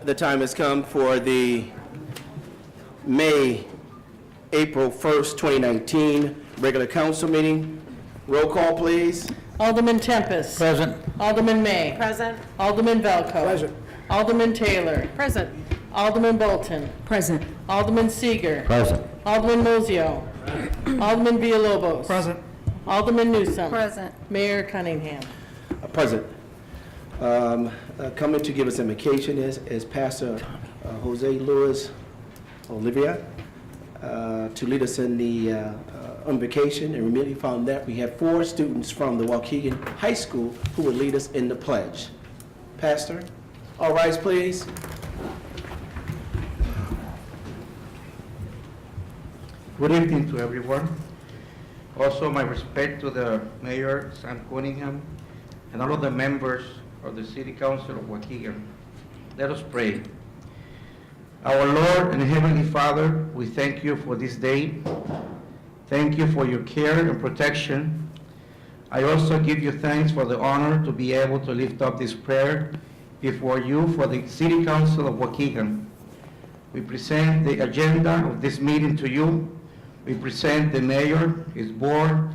The time has come for the April 1st, 2019 regular council meeting. Roll call, please. Alderman Tempest. Present. Alderman May. Present. Alderman Velco. Present. Alderman Taylor. Present. Alderman Bolton. Present. Alderman Seager. Present. Alderman Mozio. Alderman Villalobos. Present. Alderman Newsome. Present. Mayor Cunningham. Present. Coming to give us invocation is Pastor Jose Luis Olivia to lead us in the invocation. And immediately following that, we have 4 students from the Waukegan High School who will lead us in the pledge. Pastor, all rise, please. Good evening to everyone. Also, my respect to the Mayor, Sam Cunningham, and all of the members of the City Council of Waukegan. Let us pray. Our Lord and Heavenly Father, we thank you for this day. Thank you for your care and protection. I also give you thanks for the honor to be able to lift up this prayer before you for the City Council of Waukegan. We present the agenda of this meeting to you. We present the mayor, his board,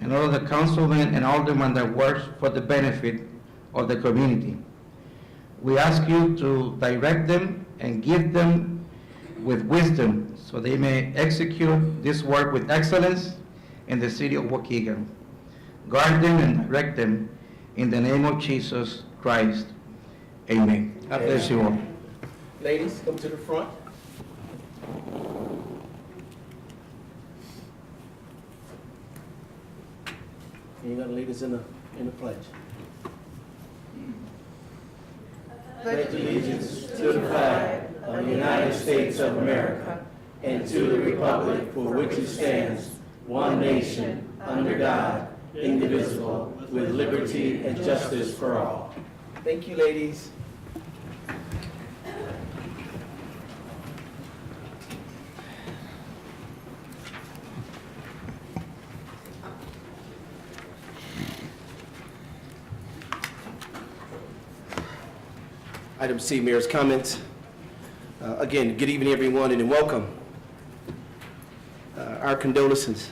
and all of the councilmen and aldermen that works for the benefit of the community. We ask you to direct them and give them with wisdom so they may execute this work with excellence in the city of Waukegan. Guard them and direct them in the name of Jesus Christ. Amen. God bless you all. Ladies, come to the front. And you're going to lead us in the pledge. Pledge allegiance to the flag of the United States of America and to the republic for which it stands, one nation, under God, indivisible, with liberty and justice for all. Thank you, ladies. Item C, Mayor's comments. Again, good evening, everyone, and welcome. Our condolences.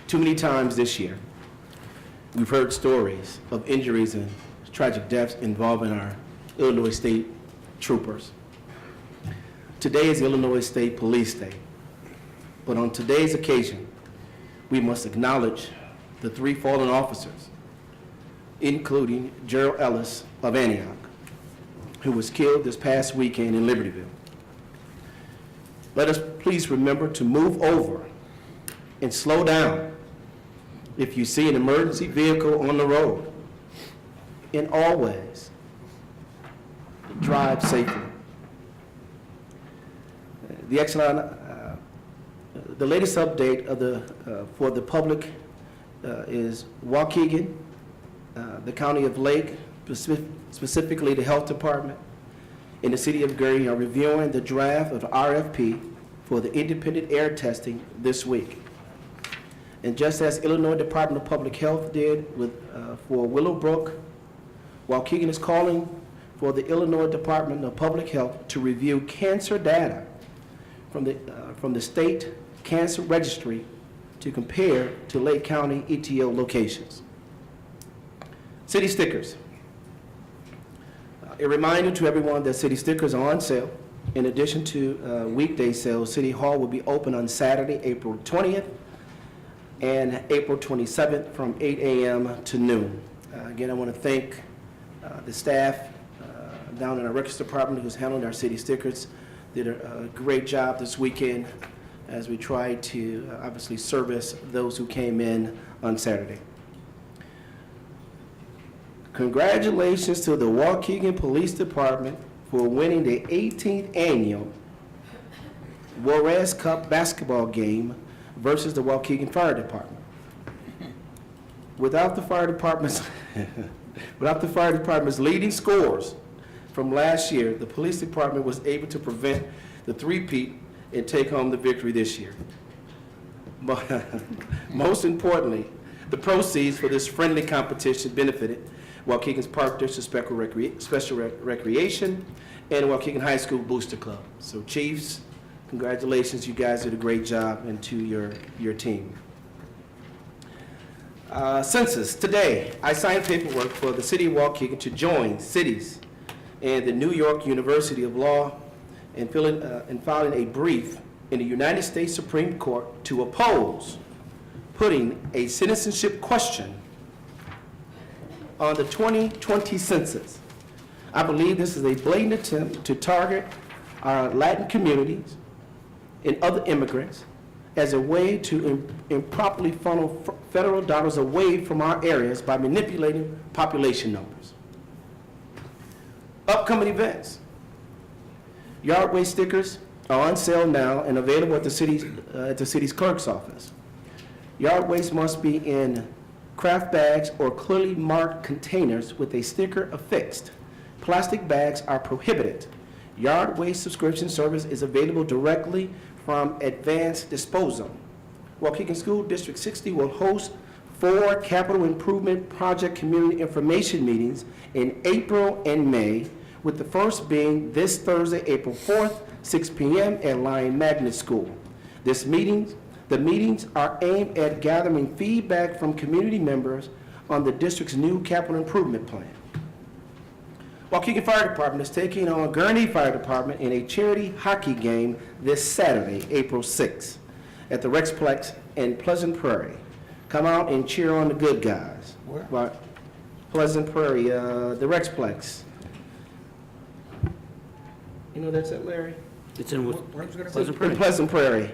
Too many times this year, we've heard stories of injuries and tragic deaths involving our Illinois State troopers. Today is Illinois State Police Day, but on today's occasion, we must acknowledge the 3 fallen officers, including Gerald Ellis of Antioch, who was killed this past weekend in Libertyville. Let us please remember to move over and slow down if you see an emergency vehicle on the road, and always drive safely. The latest update of for the public is Waukegan, the County of Lake, specifically the Health Department, in the City of Gary are reviewing the draft of RFP for the independent air testing this week. And just as Illinois Department of Public Health did for Willowbrook, Waukegan is calling for the Illinois Department of Public Health to review cancer data from the state cancer registry to compare to Lake County ETO locations. City stickers. A reminder to everyone that city stickers are on sale. In addition to weekday sales, City Hall will be open on Saturday, April 20th and April 27th from 8 a.m. to noon. Again, I want to thank the staff down in our records department who's handling our city stickers. Did a great job this weekend as we tried to obviously service those who came in on Saturday. Congratulations to the Waukegan Police Department for winning the 18th annual Juarez Cup basketball game versus the Waukegan Fire Department. Without the fire department's leading scores from last year, the police department was able to prevent the three-peat and take home the victory this year. But most importantly, the proceeds for this friendly competition benefited Waukegan's Park District Special Recreation, and Waukegan High School Booster Club. So Chiefs, congratulations, you guys did a great job, and to your team. Census. Today, I signed paperwork for the city of Waukegan to join cities and the New York University of Law in filing a brief in the United States Supreme Court to oppose putting a citizenship question on the 2020 census. I believe this is a blatant attempt to target our Latin communities and other immigrants as a way to improperly funnel federal dollars away from our areas by manipulating population numbers. Upcoming events. Yard waste stickers are on sale now and available at the city's clerk's office. Yard waste must be in craft bags or clearly marked containers with a sticker affixed. Plastic bags are prohibited. Yard waste subscription service is available directly from Advanced Disposal. Waukegan School District 60 will host 4 capital improvement project community information meetings in April and May, with the first being this Thursday, April 4th, 6 p.m. at Lion Magnet School. The meetings are aimed at gathering feedback from community members on the district's new capital improvement plan. Waukegan Fire Department is taking on Gurnee Fire Department in a charity hockey game this Saturday, April 6th, at the Rexplex in Pleasant Prairie. Come out and cheer on the good guys. Where? Pleasant Prairie, the Rexplex. You know that's it, Larry? It's in Pleasant Prairie. In Pleasant Prairie.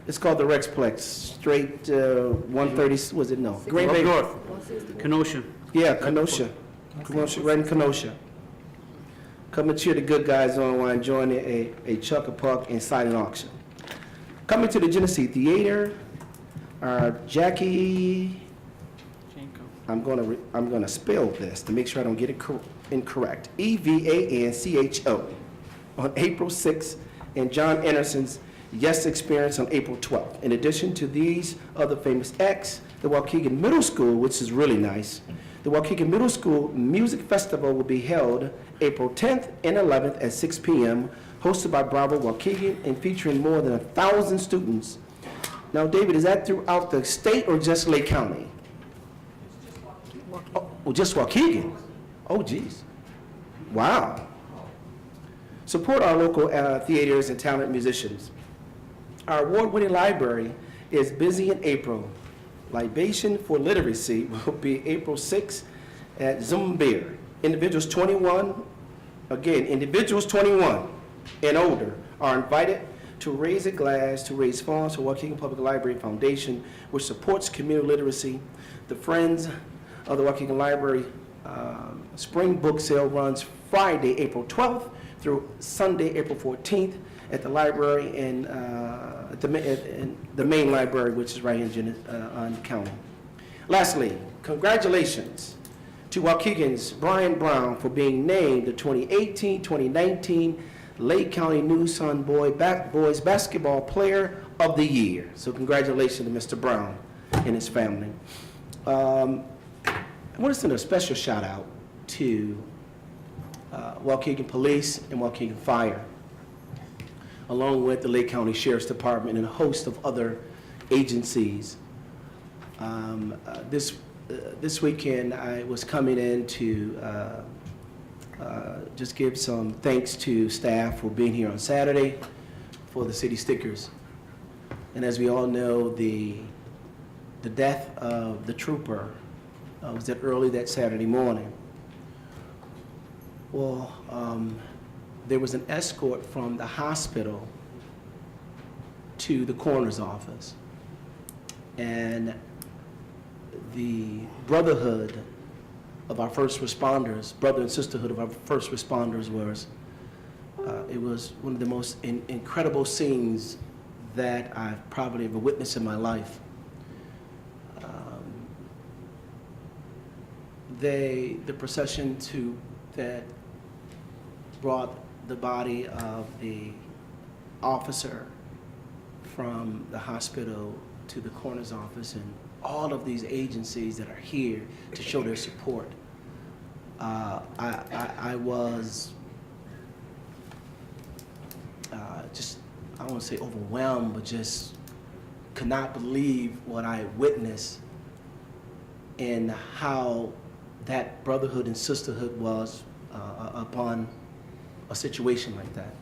It's called the Rexplex, straight 130, was it no? Green Bay. North, Kenosha. Yeah, Kenosha. Kenosha, right in Kenosha. Come and cheer the good guys on while enjoying a chuck a puck and silent auction. Coming to the Genesee Theater, Jackie, I'm gonna spell this to make sure I don't get it incorrect. EVANCHO on April 6th, and John Anderson's Yes Experience on April 12th. In addition to these other famous acts, the Waukegan Middle School, which is really nice, the Waukegan Middle School Music Festival will be held April 10th and 11th at 6 p.m., hosted by Bravo Waukegan and featuring more than 1,000 students. Now, David, is that throughout the state or just Lake County? Oh, just Waukegan? Oh, geez. Wow. Support our local theaters and talented musicians. Our award-winning library is busy in April. Libation for Literacy will be April 6th at Zumbir. Individuals 21 and older are invited to raise a glass to raise funds for Waukegan Public Library Foundation, which supports community literacy. The Friends of the Waukegan Library Spring Book Sale runs Friday, April 12th through Sunday, April 14th at the library in the main library, which is right here in County. Lastly, congratulations to Waukegan's Brian Brown for being named the 2018-2019 Lake County New Sun Boys Basketball Player of the Year. So congratulations to Mr. Brown and his family. I want to send a special shout out to Waukegan Police and Waukegan Fire, along with the Lake County Sheriff's Department and a host of other agencies. This weekend, I was coming in to just give some thanks to staff for being here on Saturday for the city stickers. And as we all know, the death of the trooper was that early that Saturday morning. Well, there was an escort from the hospital to the coroner's office. And the brotherhood of our first responders, brother and sisterhood of our first responders it was one of the most incredible scenes that I've probably ever witnessed in my life. The procession that brought the body of the officer from the hospital to the coroner's office, and all of these agencies that are here to show their support. I was just, I don't want to say overwhelmed, but just could not believe what I witnessed and how that brotherhood and sisterhood was upon a situation like that.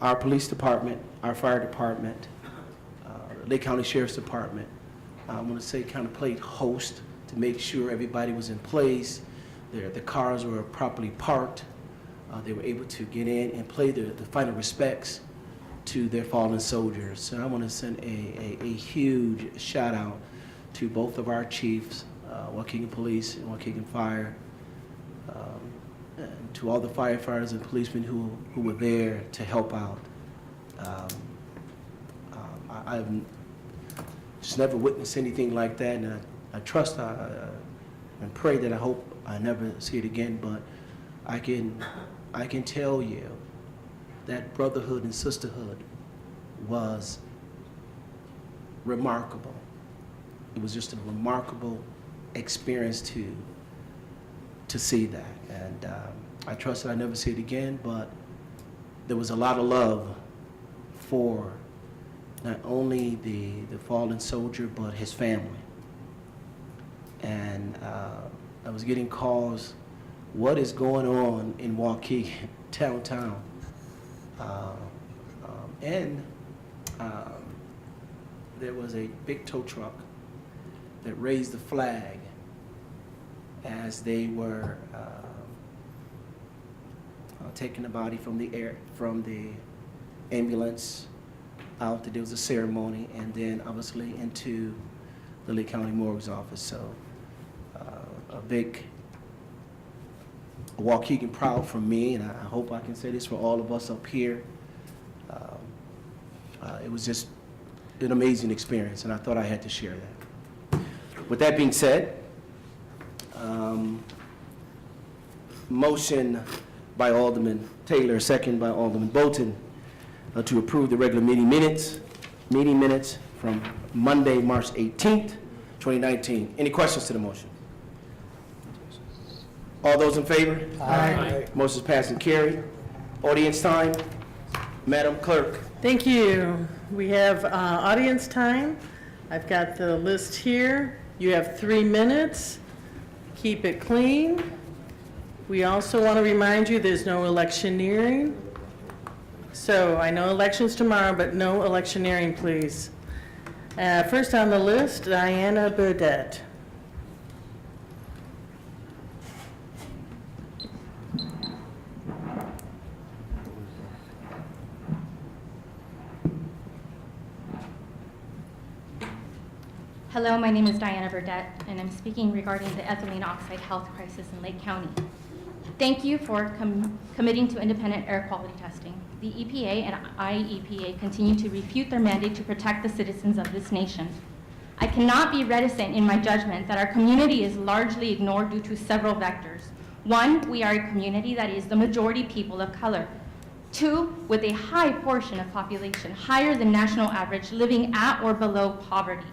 Our police department, our fire department, Lake County Sheriff's Department, I want to say kind of played host to make sure everybody was in place, the cars were properly parked, they were able to get in and play the final respects to their fallen soldiers. So I want to send a huge shout out to both of our chiefs, Waukegan Police and Waukegan Fire, and to all the firefighters and policemen who were there to help out. I've just never witnessed anything like that, and I trust and pray that I hope I never see it again, but I can tell you that brotherhood and sisterhood was remarkable. It was just a remarkable experience to see that, and I trust that I never see it again, but there was a lot of love for not only the fallen soldier, but his family. And I was getting calls, what is going on in Waukegan, downtown? There was a big tow truck that raised the flag as they were taking the body from the ambulance out. There was a ceremony, and then obviously into the Lake County Morgue's office. So a big Waukegan proud for me, and I hope I can say this for all of us up here. It was just an amazing experience, and I thought I had to share that. With that being said, motion by Alderman Taylor, second by Alderman Bolton, to approve the regular meeting minutes from Monday, March 18th, 2019. Any questions to the motion? All those in favor? Aye. Motion is passed and carried. Audience time. Madam Clerk. Thank you. We have audience time. I've got the list here. You have 3 minutes. Keep it clean. We also want to remind you there's no electioneering. So I know elections tomorrow, but no electioneering, please. First on the list, Diana Burdette. Hello, my name is Diana Burdette, and I'm speaking regarding the ethylene oxide health crisis in Lake County. Thank you for committing to independent air quality testing. The EPA and IEPA continue to refute their mandate to protect the citizens of this nation. I cannot be reticent in my judgment that our community is largely ignored due to several vectors. 1, we are a community that is the majority people of color. 2, with a high portion of population, higher than national average, living at or below poverty.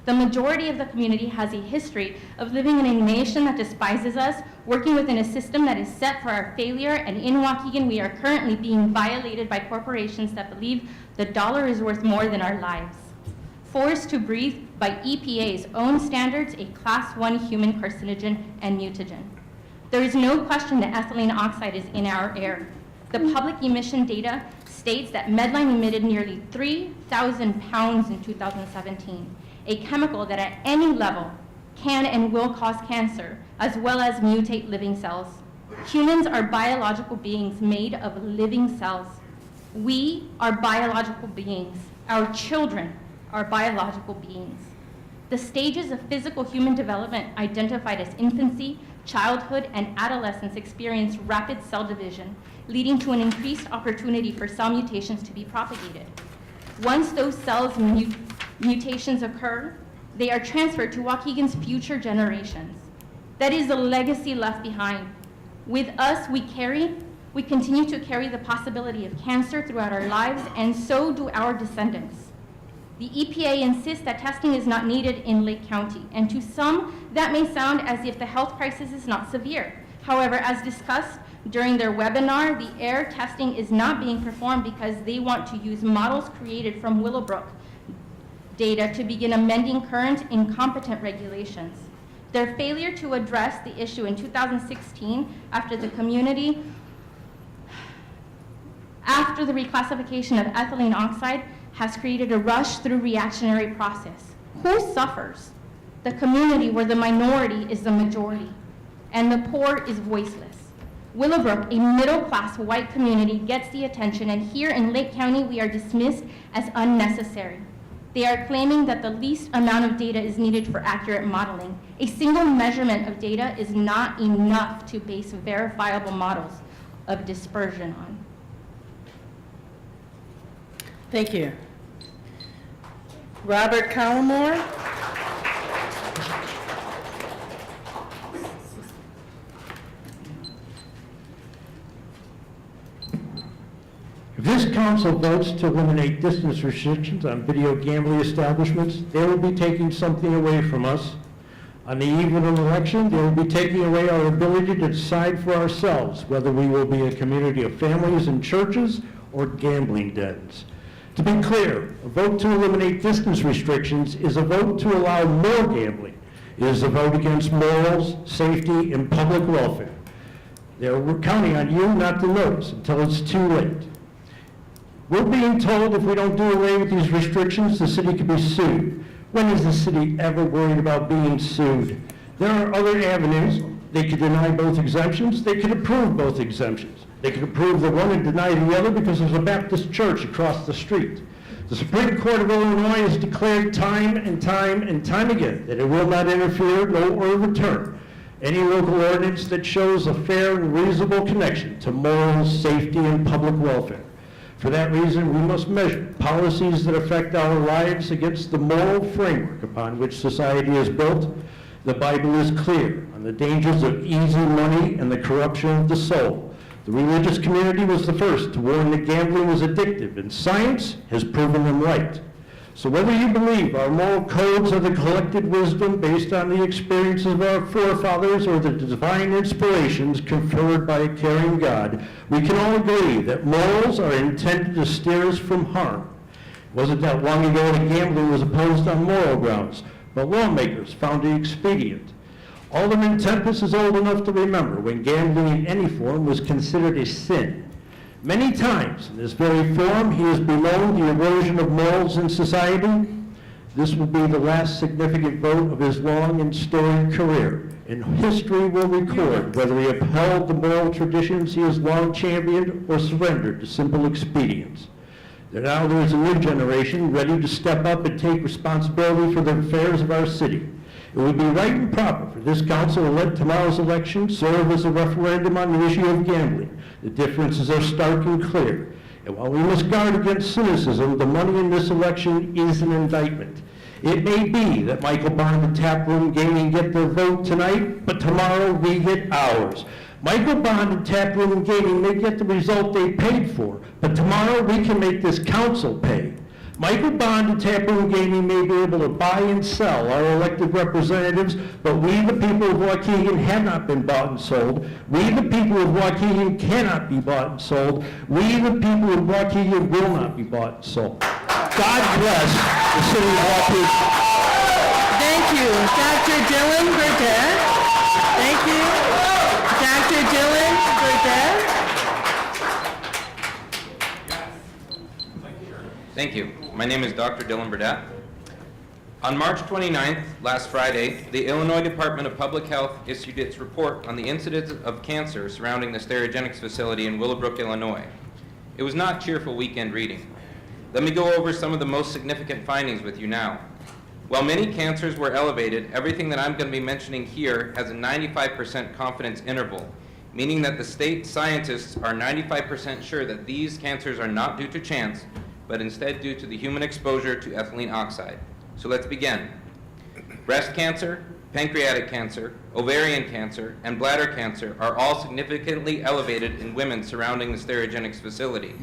The majority of the community has a history of living in a nation that despises us, working within a system that is set for our failure, and in Waukegan, we are currently being violated by corporations that believe the dollar is worth more than our lives. Forced to breathe by EPA's own standards, a Class 1 human carcinogen and mutagen. There is no question that ethylene oxide is in our air. The public emission data states that Medline emitted nearly 3,000 pounds in 2017. A chemical that at any level can and will cause cancer, as well as mutate living cells. Humans are biological beings made of living cells. We are biological beings. Our children are biological beings. The stages of physical human development identified as infancy, childhood, and adolescence experience rapid cell division, leading to an increased opportunity for cell mutations to be propagated. Once those cells mutations occur, they are transferred to Waukegan's future generations. That is the legacy left behind. With us, we continue to carry the possibility of cancer throughout our lives, and so do our descendants. The EPA insists that testing is not needed in Lake County, and to some, that may sound as if the health crisis is not severe. However, as discussed during their webinar, the air testing is not being performed because they want to use models created from Willowbrook data to begin amending current incompetent regulations. Their failure to address the issue in 2016 after the reclassification of ethylene oxide has created a rush through reactionary process. Who suffers? The community where the minority is the majority and the poor is voiceless. Willowbrook, a middle-class white community, gets the attention, and here in Lake County we are dismissed as unnecessary. They are claiming that the least amount of data is needed for accurate modeling. A single measurement of data is not enough to base verifiable models of dispersion on. Thank you. Robert Collmore. If this council votes to eliminate distance restrictions on video gambling establishments, they will be taking something away from us. On the eve of an election, they will be taking away our ability to decide for ourselves whether we will be a community of families and churches or gambling dens. To be clear, a vote to eliminate distance restrictions is a vote to allow more gambling. It is a vote against morals, safety, and public welfare. We're counting on you not to notice until it's too late. We're being told if we don't do away with these restrictions, the city could be sued. When is the city ever worried about being sued? There are other avenues. They could deny both exemptions. They could approve both exemptions. They could approve the one and deny the other because there's a Baptist church across the street. The Supreme Court of Illinois has declared time and time and time again that it will not interfere nor overturn any local ordinance that shows a fair and reasonable connection to morals, safety, and public welfare. For that reason, we must measure policies that affect our lives against the moral framework upon which society is built. The Bible is clear on the dangers of easy money and the corruption of the soul. The religious community was the first to warn that gambling was addictive, and science has proven them right. So whether you believe our moral codes are the collected wisdom based on the experiences of our forefathers or the divine inspirations conferred by a caring God, we can all agree that morals are intended to steer us from harm. It wasn't that long ago that gambling was opposed on moral grounds, but lawmakers found it expedient. Alderman Tempest is old enough to remember when gambling in any form was considered a sin. Many times in this very forum, he has bemoaned the erosion of morals in society. This will be the last significant vote of his long and storied career, and history will record whether he upheld the moral traditions he has long championed or surrendered to simple expedience. Now there is a new generation ready to step up and take responsibility for the affairs of our city. It would be right and proper for this council to let tomorrow's election serve as a referendum on the issue of gambling. The differences are stark and clear. And while we must guard against cynicism, the money in this election is an indictment. It may be that Michael Bond and Taproom Gaming get their vote tonight, but tomorrow we get ours. Michael Bond and Taproom Gaming may get the result they paid for, but tomorrow we can make this council pay. Michael Bond and Taproom Gaming may be able to buy and sell our elected representatives, but we, the people of Waukegan, have not been bought and sold. We, the people of Waukegan, cannot be bought and sold. We, the people of Waukegan, will not be bought and sold. God bless the city of Waukegan. Thank you, Dr. Dylan Burdett. Thank you, Dr. Dylan Burdett. Thank you. My name is Dr. Dylan Burdett. On March 29th, last Friday, the Illinois Department of Public Health issued its report on the incidence of cancer surrounding the Sterigenics facility in Willowbrook, Illinois. It was not cheerful weekend reading. Let me go over some of the most significant findings with you now. While many cancers were elevated, everything that I'm going to be mentioning here has a 95% confidence interval, meaning that the state scientists are 95% sure that these cancers are not due to chance, but instead due to the human exposure to ethylene oxide. So let's begin. Breast cancer, pancreatic cancer, ovarian cancer, and bladder cancer are all significantly elevated in women surrounding the Sterigenics facility.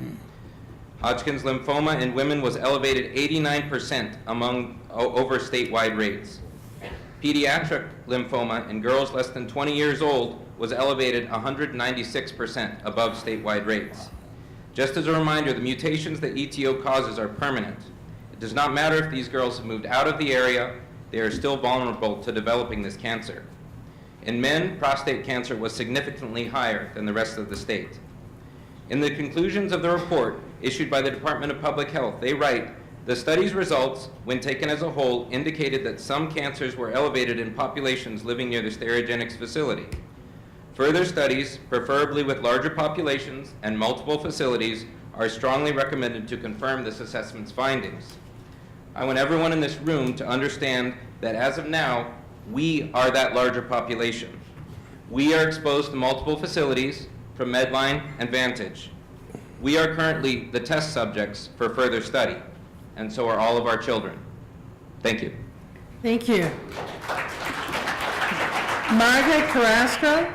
Hodgkin's lymphoma in women was elevated 89% over statewide rates. Pediatric lymphoma in girls less than 20 years old was elevated 196% above statewide rates. Just as a reminder, the mutations that ETO causes are permanent. It does not matter if these girls have moved out of the area, they are still vulnerable to developing this cancer. In men, prostate cancer was significantly higher than the rest of the state. In the conclusions of the report issued by the Department of Public Health, they write, the study's results, when taken as a whole, indicated that some cancers were elevated in populations living near the Sterigenics facility. Further studies, preferably with larger populations and multiple facilities, are strongly recommended to confirm this assessment's findings. I want everyone in this room to understand that as of now, we are that larger population. We are exposed to multiple facilities from Medline and Vantage. We are currently the test subjects for further study, and so are all of our children. Thank you. Thank you. Margaret Carrasco?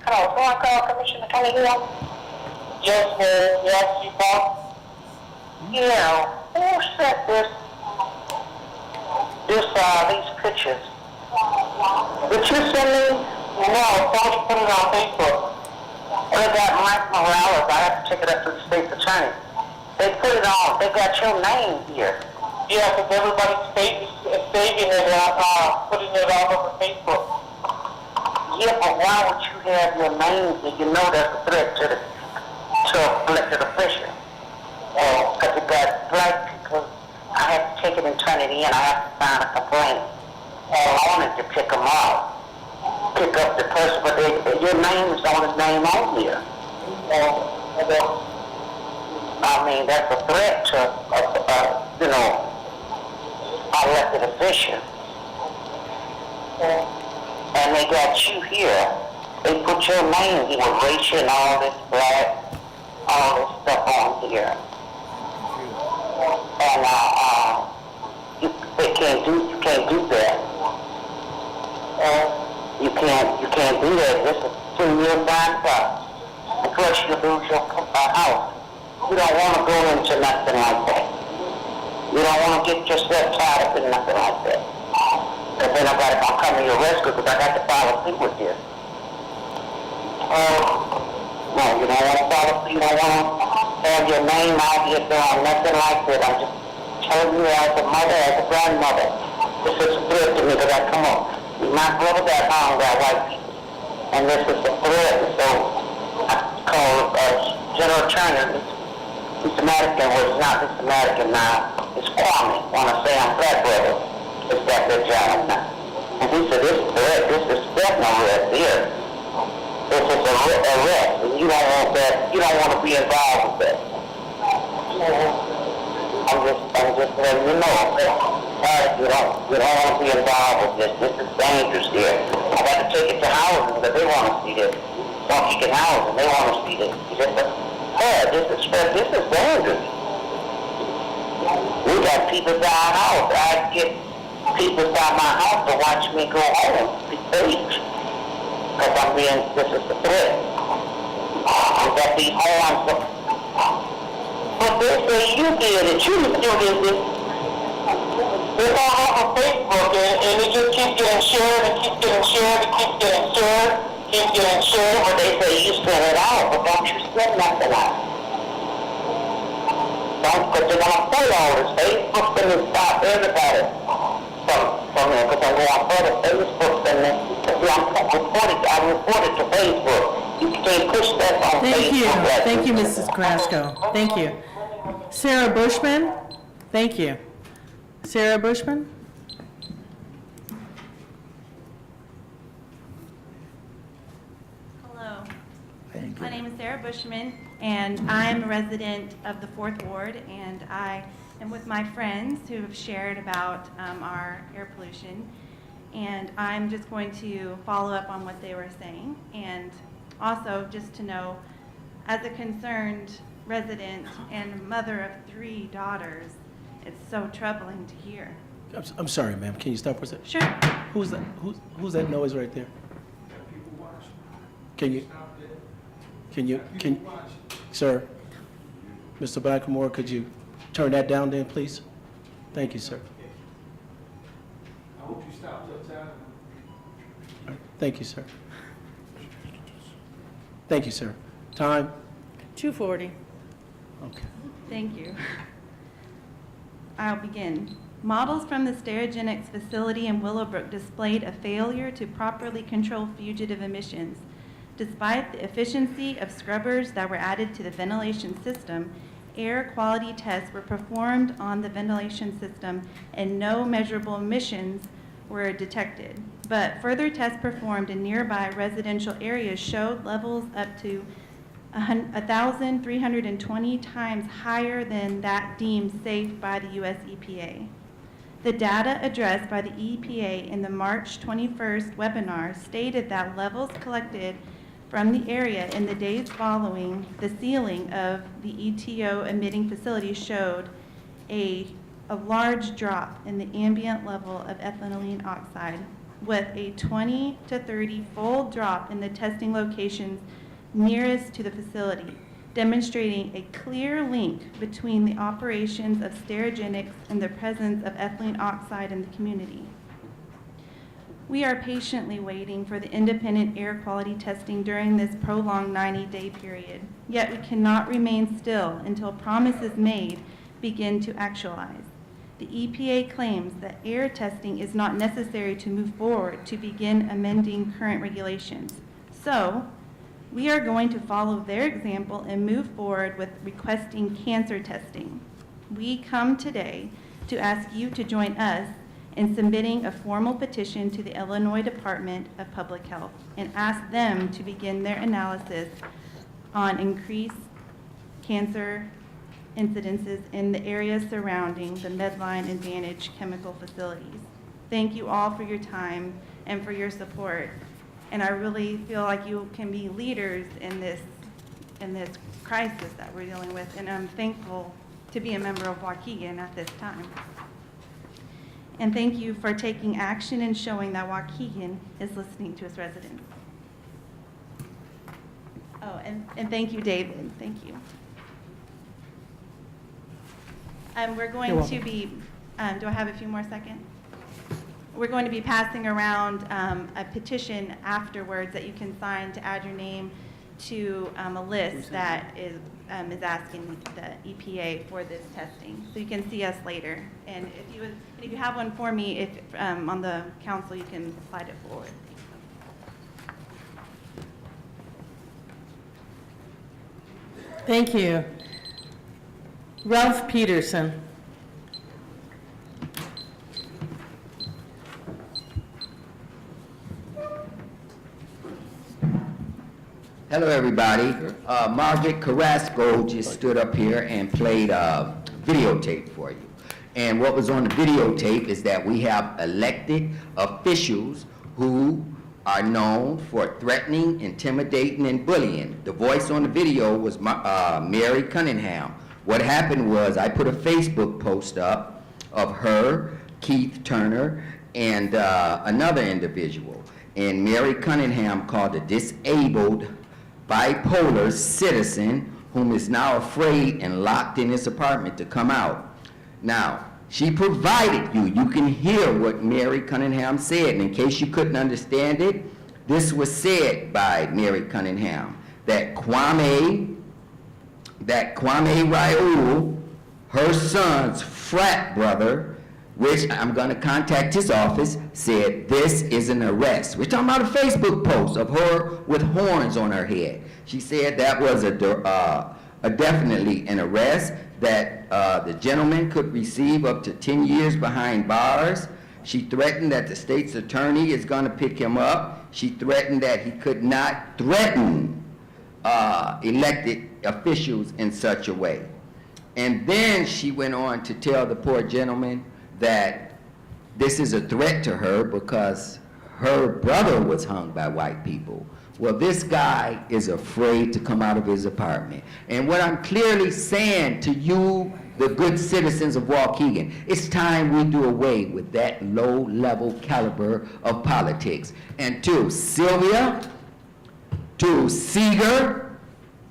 Hello, phone call, Commissioner Cunningham? Yes, ma'am. Yes, you called? Yeah, who sent these pictures? Did you send me? No, somebody put it on Facebook. They got Mike Morales, I have to check it up to the state's attorney. They put it on, they got your name here. Yeah, because everybody's saving it, putting it all over Facebook. Yeah, but why would you have your name if you know that's a threat to elected official? Because it got black people, I have to take it and turn it in, I have to sign a complaint. I wanted to pick them up, pick up the person, but your name is on his name on here. I mean, that's a threat to, elected official. And they got you here. They put your name here with racial and all this black, all this stuff on here. And you can't do that. You can't do that. This is 2 years down plus. And plus you lose your house. You don't want to go into nothing like that. You don't want to get yourself tied up in nothing like that. Because then I'm coming to your rescue because I got to follow through with this. No, you don't want to follow through. You don't want to have your name out here doing nothing like that. I'm just telling you as a mother, as a grandmother. This is a threat to me because I come up. My brother got hung by white people. And this is a threat. So I call General Turner. He's American. Well, he's not this American now. It's Kwame. Want to say I'm black brother. It's got their job now. And he said, this is definitely arrest here. This is a arrest, and you don't want that, you don't want to be involved with that. I'm just letting you know. You don't want to be involved with this. This is dangerous here. I got to take it to housing, but they want to see this. Waukegan housing, they want to see this. This is dangerous. We got people down our house. I get people down my house to watch me go home, be beach. Because this is a threat. I got these horns. But they say you did it, you did this. It's all over Facebook and it just keeps getting shared and keeps getting shared and keeps getting shared, keeps getting shared. But they say you send it out, but don't you send nothing out. Don't, because they're going to pull all this. Facebook's going to stop everybody from there, because I'm going further. Facebook's going to, I reported to Facebook. You can't push that on Facebook. Thank you, Mrs. Carrasco. Thank you. Sarah Bushman? Thank you. Sarah Bushman? Hello. My name is Sarah Bushman, and I'm a resident of the 4th Ward, and I am with my friends who have shared about our air pollution, and I'm just going to follow up on what they were saying and also just to know, as a concerned resident and mother of 3 daughters, it's so troubling to hear. I'm sorry, ma'am. Can you stop for a second? Sure. Who's that? Who's that noise right there? Can you, sir, Mr. Blackamore, could you turn that down then, please? Thank you, sir. I hope you stop your time. Thank you, sir. Thank you, sir. Time? 2:40. Okay. Thank you. I'll begin. Models from the Sterigenics facility in Willowbrook displayed a failure to properly control fugitive emissions. Despite the efficiency of scrubbers that were added to the ventilation system, air quality tests were performed on the ventilation system and no measurable emissions were detected. But further tests performed in nearby residential areas showed levels up to 1,320 times higher than that deemed safe by the U.S. EPA. The data addressed by the EPA in the March 21st webinar stated that levels collected from the area in the days following the sealing of the ETO emitting facility showed a large drop in the ambient level of ethylene oxide, with a 20 to 30-fold drop in the testing locations nearest to the facility, demonstrating a clear link between the operations of Sterigenics and the presence of ethylene oxide in the community. We are patiently waiting for the independent air quality testing during this prolonged 90-day period, yet we cannot remain still until promises made begin to actualize. The EPA claims that air testing is not necessary to move forward to begin amending current regulations. So, we are going to follow their example and move forward with requesting cancer testing. We come today to ask you to join us in submitting a formal petition to the Illinois Department of Public Health and ask them to begin their analysis on increased cancer incidences in the areas surrounding the Medline and Vantage chemical facilities. Thank you all for your time and for your support. And I really feel like you can be leaders in this crisis that we're dealing with, and I'm thankful to be a member of Waukegan at this time. And thank you for taking action and showing that Waukegan is listening to its residents. Oh, and thank you, David. Thank you. We're going to be, do I have a few more seconds? We're going to be passing around a petition afterwards that you can sign to add your name to a list that is asking the EPA for this testing. So you can see us later. And if you have one for me, if on the council, you can slide it forward. Thank you. Ralph Peterson. Hello, everybody. Margaret Carrasco just stood up here and played a videotape for you. And what was on the videotape is that we have elected officials who are known for threatening, intimidating, and bullying. The voice on the video was Mary Cunningham. What happened was I put a Facebook post up of her, Keith Turner, and another individual. And Mary Cunningham called a disabled bipolar citizen whom is now afraid and locked in his apartment to come out. Now, she provided you can hear what Mary Cunningham said, and in case you couldn't understand it, this was said by Mary Cunningham, that Kwame Raoul, her son's frat brother, which I'm going to contact his office, said this is an arrest. We're talking about a Facebook post of her with horns on her head. She said that was definitely an arrest, that the gentleman could receive up to 10 years behind bars. She threatened that the state's attorney is going to pick him up. She threatened that he could not threaten elected officials in such a way. And then she went on to tell the poor gentleman that this is a threat to her because her brother was hung by white people. Well, this guy is afraid to come out of his apartment. And what I'm clearly saying to you, the good citizens of Waukegan, it's time we do away with that low-level caliber of politics. And to Sylvia, to Seeger,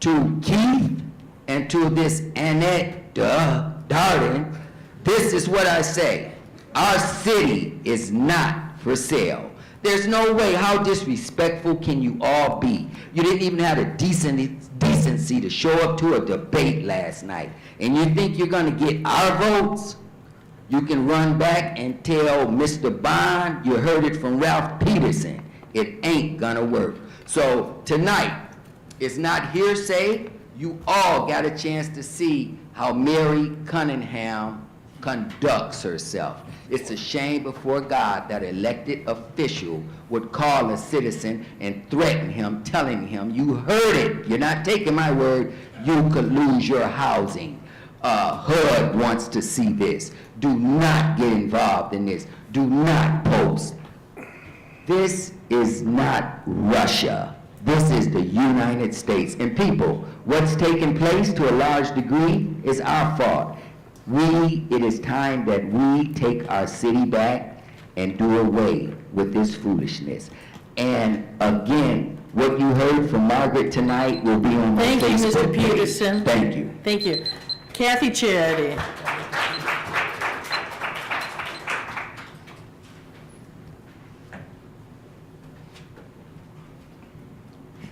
to Keith, and to this Annette Darden, this is what I say. Our city is not for sale. There's no way. How disrespectful can you all be? You didn't even have the decency to show up to a debate last night. And you think you're going to get our votes? You can run back and tell Mr. Bond, you heard it from Ralph Peterson. It ain't going to work. So tonight, it's not hearsay. You all got a chance to see how Mary Cunningham conducts herself. It's a shame before God that an elected official would call a citizen and threaten him, telling him, you heard it, you're not taking my word, you could lose your housing. HUD wants to see this. Do not get involved in this. Do not post. This is not Russia. This is the United States. And people, what's taking place to a large degree is our fault. It is time that we take our city back and do away with this foolishness. And again, what you heard from Margaret tonight will be on my Thank you, Facebook Mr. page. Peterson. Thank you. Thank you. Kathy Charity.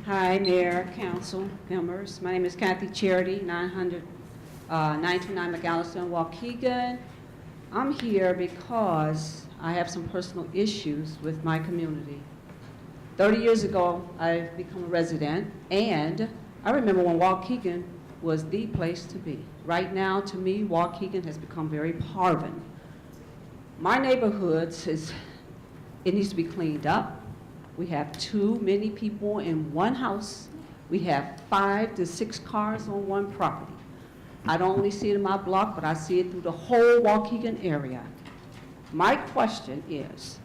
Hi, Mayor, Council members. My name is Kathy Charity, 929 McAllister in Waukegan. I'm here because I have some personal issues with my community. 30 years ago, I've become a resident, and I remember when Waukegan was the place to be. Right now, to me, Waukegan has become very parvin. My neighborhood it needs to be cleaned up. We have too many people in one house. We have 5 to 6 cars on one property. I don't only see it in my block, but I see it through the whole Waukegan area. My question is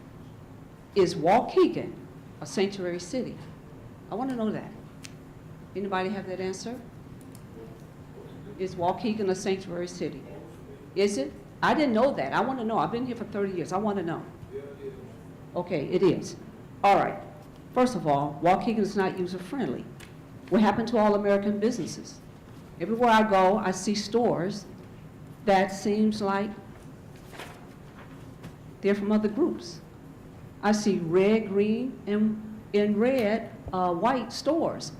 Waukegan a sanctuary city? I want to know that. Anybody have that answer? Is Waukegan a sanctuary city? Is it? I didn't know that. I want to know. I've been here for 30 years. I want to know. Okay, it is. All right. First of all, Waukegan is not user-friendly. What happened to all American businesses? Everywhere I go, I see stores that seems like they're from other groups. I see red, green, and red, white stores.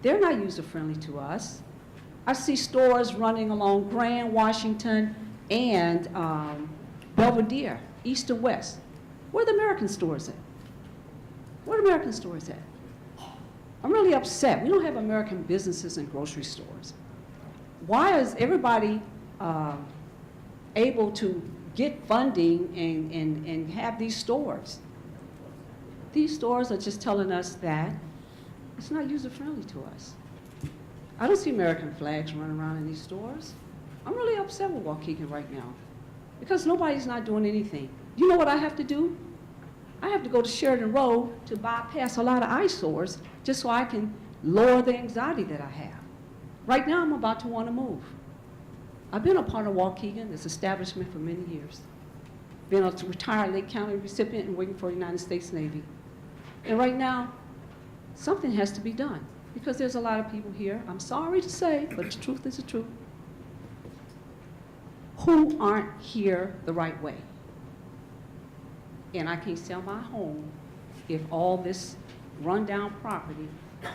They're not user-friendly to us. I see stores running along Grand, Washington, and Belvedere, east and west. Where are the American stores at? Where are the American stores at? I'm really upset. We don't have American businesses and grocery stores. Why is everybody able to get funding and have these stores? These stores are just telling us that it's not user-friendly to us. I don't see American flags running around in these stores. I'm really upset with Waukegan right now because nobody's not doing anything. You know what I have to do? I have to go to Sheridan Road to bypass a lot of eyesores just so I can lower the anxiety that I have. Right now, I'm about to want to move. I've been a part of Waukegan, this establishment, for many years. Been a retired Lake County recipient and waiting for the United States Navy. And right now, something has to be done because there's a lot of people here, I'm sorry to say, but the truth is the truth, who aren't here the right way. And I can't sell my home if all this rundown property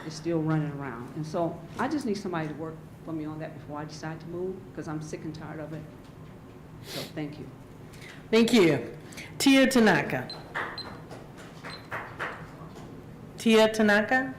is still running around. And so I just need somebody to work for me on that before I decide to move, because I'm sick and tired of it. So thank you. Thank you. Tia Tanaka. Tia Tanaka?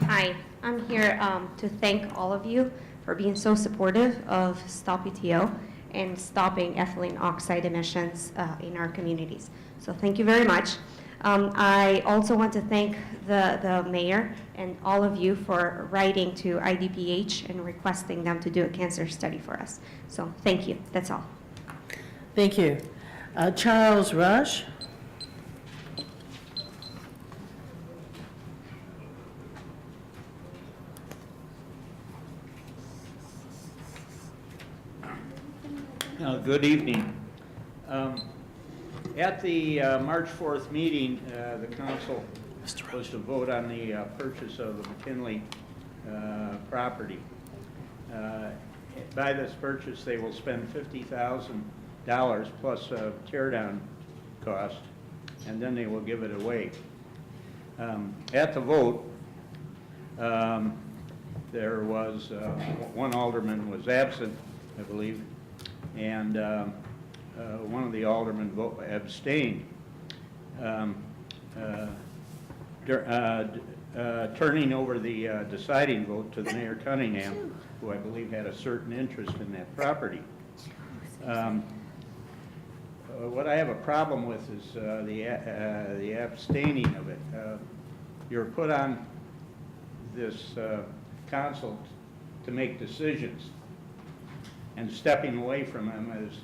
Hi, I'm here to thank all of you for being so supportive of Stop ETO and stopping ethylene oxide emissions in our communities. So thank you very much. I also want to thank the mayor and all of you for writing to IDPH and requesting them to do a cancer study for us. So thank you. That's all. Thank you. Charles Rush. Good evening. At the March 4th meeting, the council was to vote on the purchase of the McKinley property. By this purchase, they will spend $50,000 plus a tear-down cost, and then they will give it away. At the vote, there was one alderman was absent, I believe, and one of the aldermen abstained. Turning over the deciding vote to Mayor Cunningham, who I believe had a certain interest in that property. What I have a problem with is the abstaining of it. You're put on this council to make decisions, and stepping away from them is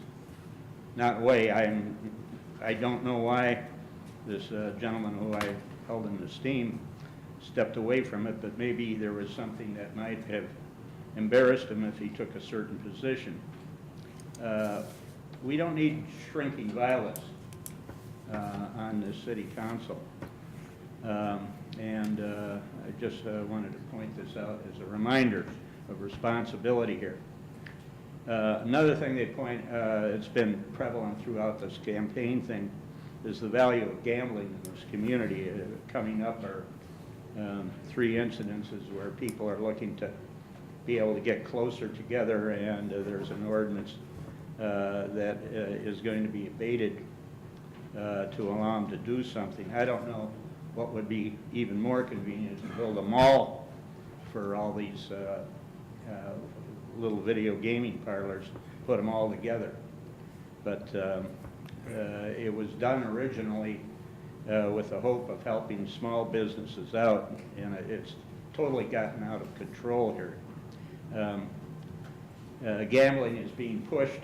not way. I don't know why this gentleman who I held in esteem stepped away from it, but maybe there was something that might have embarrassed him if he took a certain position. We don't need shrinking violets on the city council. And I just wanted to point this out as a reminder of responsibility here. Another thing they point, it's been prevalent throughout this campaign thing, is the value of gambling in this community. Coming up are 3 incidences where people are looking to be able to get closer together, and there's an ordinance that is going to be abated to allow them to do something. I don't know what would be even more convenient, to build a mall for all these little video gaming parlors, put them all together. But it was done originally with the hope of helping small businesses out, and it's totally gotten out of control here. Gambling is being pushed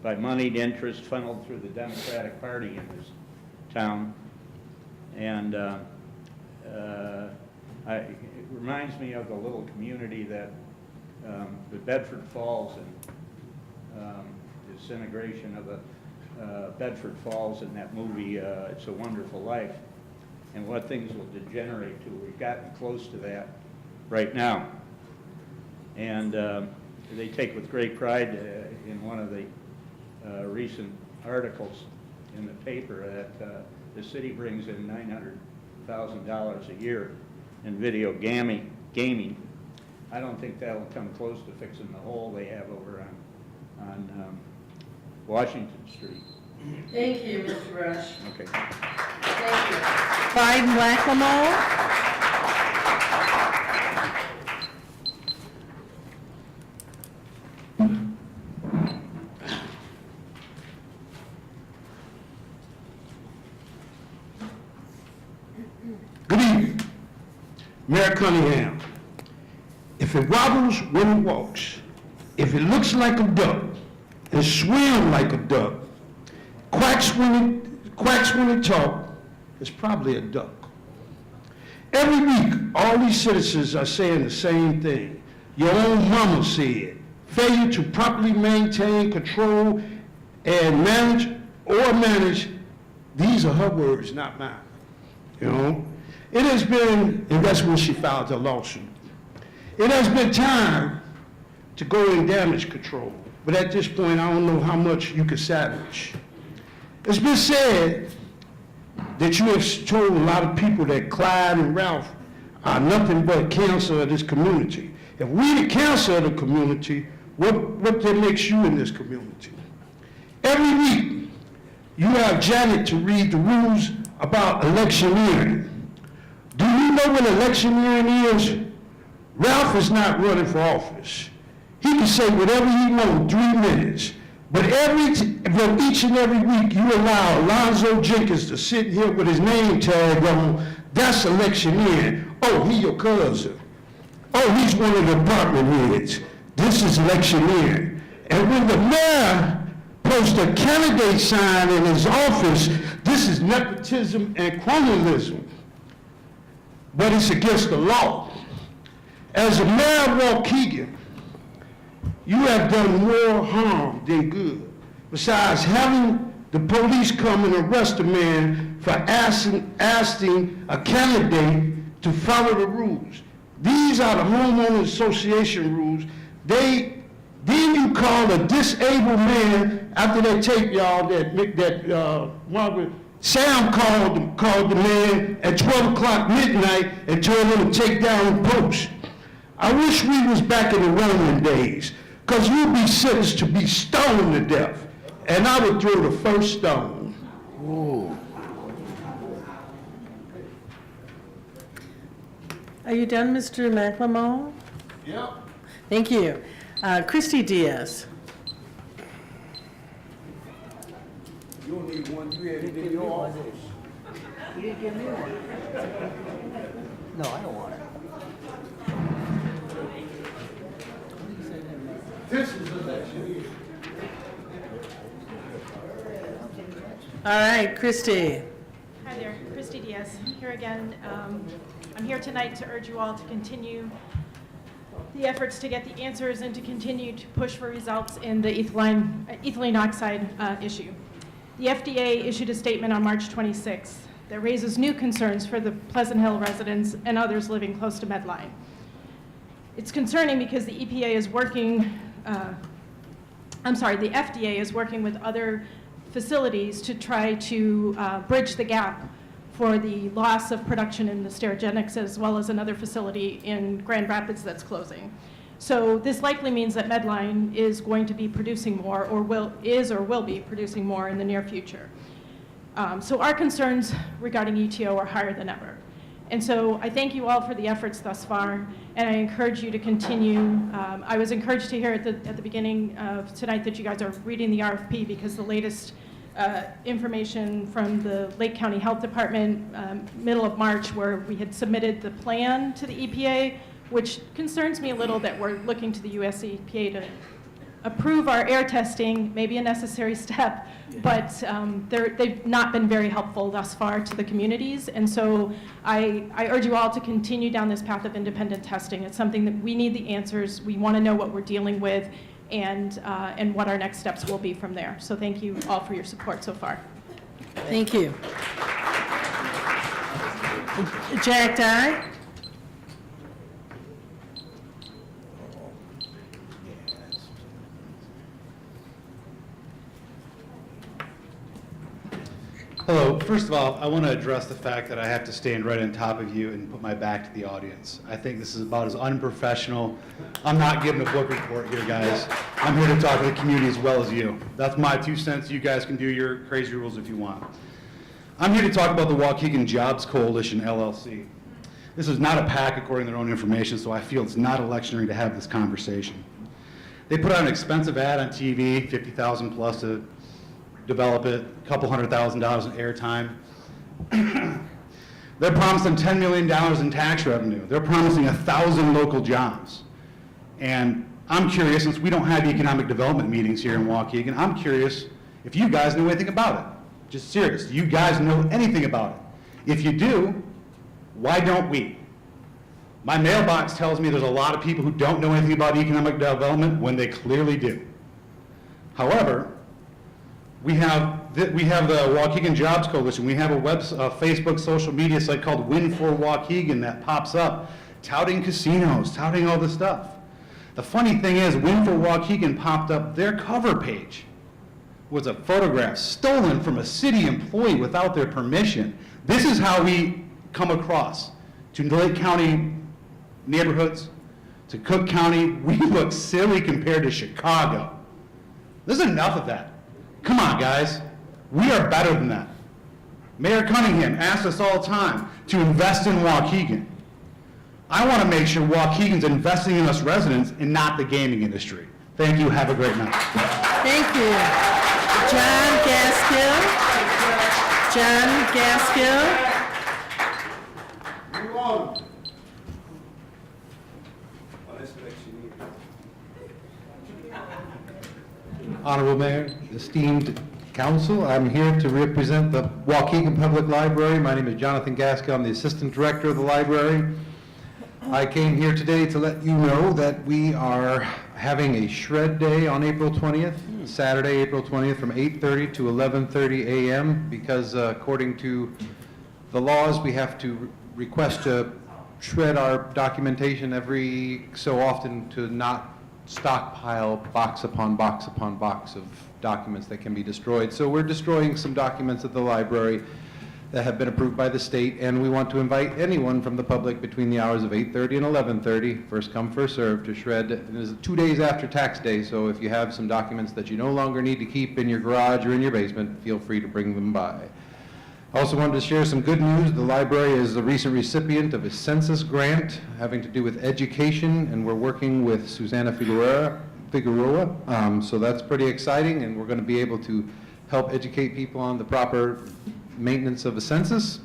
by moneyed interest funneled through the Democratic Party in this town, and it reminds me of the little community that the Bedford Falls, and disintegration of the Bedford Falls in that movie, It's a Wonderful Life, and what things will degenerate to. We've gotten close to that right now. And they take with great pride in one of the recent articles in the paper that the city brings in $900,000 a year in video gaming. I don't think that'll come close to fixing the hole they have over on Washington Street. Thank you, Mr. Rush. Okay. Thank you. Biden Whack-A-Mole. Good evening. Mayor Cunningham, if it wobbles when it walks, if it looks like a duck and swims like a duck, quacks when it talks, it's probably a duck. Every week, all these citizens are saying the same thing. Your own mama said, failure to properly maintain, control, and manage, these are her words, not mine, you know? It has been, and that's when she filed the lawsuit. It has been time to go in damage control, but at this point, I don't know how much you can salvage. It's been said that you have told a lot of people that Clyde and Ralph are nothing but cancer of this community. If we the cancer of the community, what that makes you in this community? Every week, you have Janet to read the rules about electioneering. Do you know what electioneering is? Ralph is not running for office. He can say whatever he wants in 3 minutes. But each and every week, you allow Alonzo Jenkins to sit here with his name tag on, that's electioneering. Oh, he your cousin. Oh, he's one of the department heads. This is electioneering. And when the mayor posts a candidate sign in his office, this is nepotism and cronyism. But it's against the law. As a mayor of Waukegan, you have done more harm than good. Besides having the police come and arrest a man for asking a candidate to follow the rules. These are the homeowners association rules. Then you call a disabled man after that tape, y'all, Margaret, Sam called the man at 12 o'clock midnight and told him to take down the post. I wish we was back in the Roman days, because you'd be sentenced to be stoned to death, and I would throw the first stone. Are you done, Mr. McLemore? Yep. Thank you. Christy Diaz. You don't need one, you had it in your office. You didn't give me one. No, I don't want it. This is election. All right, Christy. Hi there, Christy Diaz, here again. I'm here tonight to urge you all to continue the efforts to get the answers and to continue to push for results in the ethylene oxide issue. The FDA issued a statement on March 26th that raises new concerns for the Pleasant Hill residents and others living close to Medline. It's concerning because the EPA is working, the FDA is working with other facilities to try to bridge the gap for the loss of production in the Sterigenics, as well as another facility in Grand Rapids that's closing. So this likely means that Medline is going to be producing more, or will be producing more in the near future. So our concerns regarding ETO are higher than ever. And so I thank you all for the efforts thus far, and I encourage you to continue. I was encouraged to hear at the beginning of tonight that you guys are reading the RFP, because the latest information from the Lake County Health Department, middle of March, where we had submitted the plan to the EPA, which concerns me a little that we're looking to the US EPA to approve our air testing, maybe a necessary step, but they've not been very helpful thus far to the communities. And so I urge you all to continue down this path of independent testing. It's something that we need the answers. We want to know what we're dealing with, and what our next steps will be from there. So thank you all for your support so far. Thank you. Jack Dye. Hello. First of all, I want to address the fact that I have to stand right on top of you and put my back to the audience. I think this is about as unprofessional. I'm not giving a book report here, guys. I'm here to talk to the community as well as you. That's my 2 cents. You guys can do your crazy rules if you want. I'm here to talk about the Waukegan Jobs Coalition, LLC. This is not a PAC according to their own information, so I feel it's not electionary to have this conversation. They put out an expensive ad on TV, $50,000 plus to develop it, a couple $100,000 in airtime. They're promising $10 million in tax revenue. They're promising 1,000 local jobs. And I'm curious, since we don't have economic development meetings here in Waukegan, I'm curious if you guys know anything about it. Just serious, do you guys know anything about it? If you do, why don't we? My mailbox tells me there's a lot of people who don't know anything about economic development when they clearly do. However, we have the Waukegan Jobs Coalition. We have a Facebook social media site called Win for Waukegan that pops up, touting casinos, touting all this stuff. The funny thing is, Win for Waukegan popped up, their cover page was a photograph stolen from a city employee without their permission. This is how we come across to Lake County neighborhoods, to Cook County. We look silly compared to Chicago. There's enough of that. Come on, guys. We are better than that. Mayor Cunningham asks us all the time to invest in Waukegan. I want to make sure Waukegan's investing in us residents and not the gaming industry. Thank you. Have a great night. Thank you. John Gaskill. John Gaskill. Honorable Mayor, esteemed council, I'm here to represent the Waukegan Public Library. My name is Jonathan Gaskill. I'm the Assistant Director of the library. I came here today to let you know that we are having a shred day on April 20th, Saturday, April 20th, from 8:30 to 11:30 a.m. because according to the laws, we have to request to shred our documentation every so often to not stockpile box upon box upon box of documents that can be destroyed. So we're destroying some documents at the library that have been approved by the state, and we want to invite anyone from the public between the hours of 8:30 and 11:30, first come, first served, to shred. It is 2 days after tax day, so if you have some documents that you no longer need to keep in your garage or in your basement, feel free to bring them by. I also wanted to share some good news. The library is a recent recipient of a census grant having to do with education, and we're working with Susanna Figueroa. So that's pretty exciting, and we're going to be able to help educate people on the proper maintenance of a census.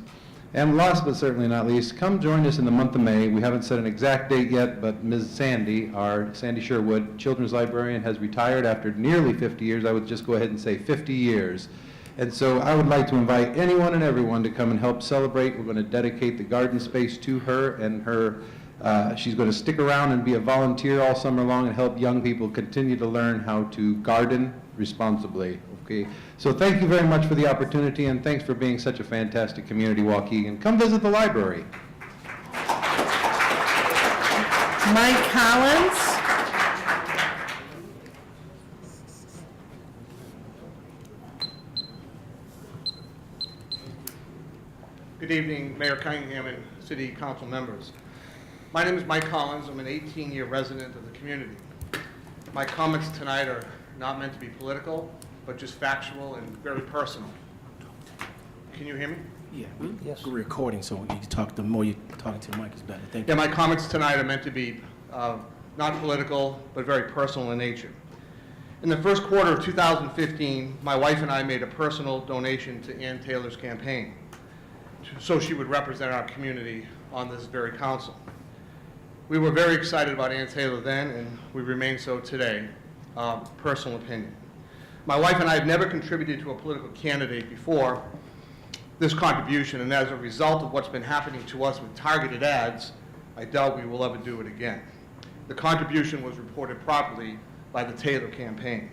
And last but certainly not least, come join us in the month of May. We haven't set an exact date yet, but Ms. Sandy, our Sandy Sherwood, children's librarian, has retired after nearly 50 years. I would just go ahead and say 50 years. And so I would like to invite anyone and everyone to come and help celebrate. We're going to dedicate the garden space to her, and she's going to stick around and be a volunteer all summer long and help young people continue to learn how to garden responsibly. Okay, so thank you very much for the opportunity, and thanks for being such a fantastic community, Waukegan. Come visit the library. Mike Collins. Good evening, Mayor Cunningham and City Council members. My name is Mike Collins. I'm an 18-year resident of the community. My comments tonight are not meant to be political, but just factual and very personal. Can you hear me? Yeah, yes. We're recording, so you talk. The more you talk to the mic is better. Thank you. Yeah, my comments tonight are meant to be not political, but very personal in nature. In the first quarter of 2015, my wife and I made a personal donation to Ann Taylor's campaign, so she would represent our community on this very council. We were very excited about Ann Taylor then, and we remain so today. Personal opinion. My wife and I have never contributed to a political candidate before this contribution, and as a result of what's been happening to us with targeted ads, I doubt we will ever do it again. The contribution was reported properly by the Taylor campaign.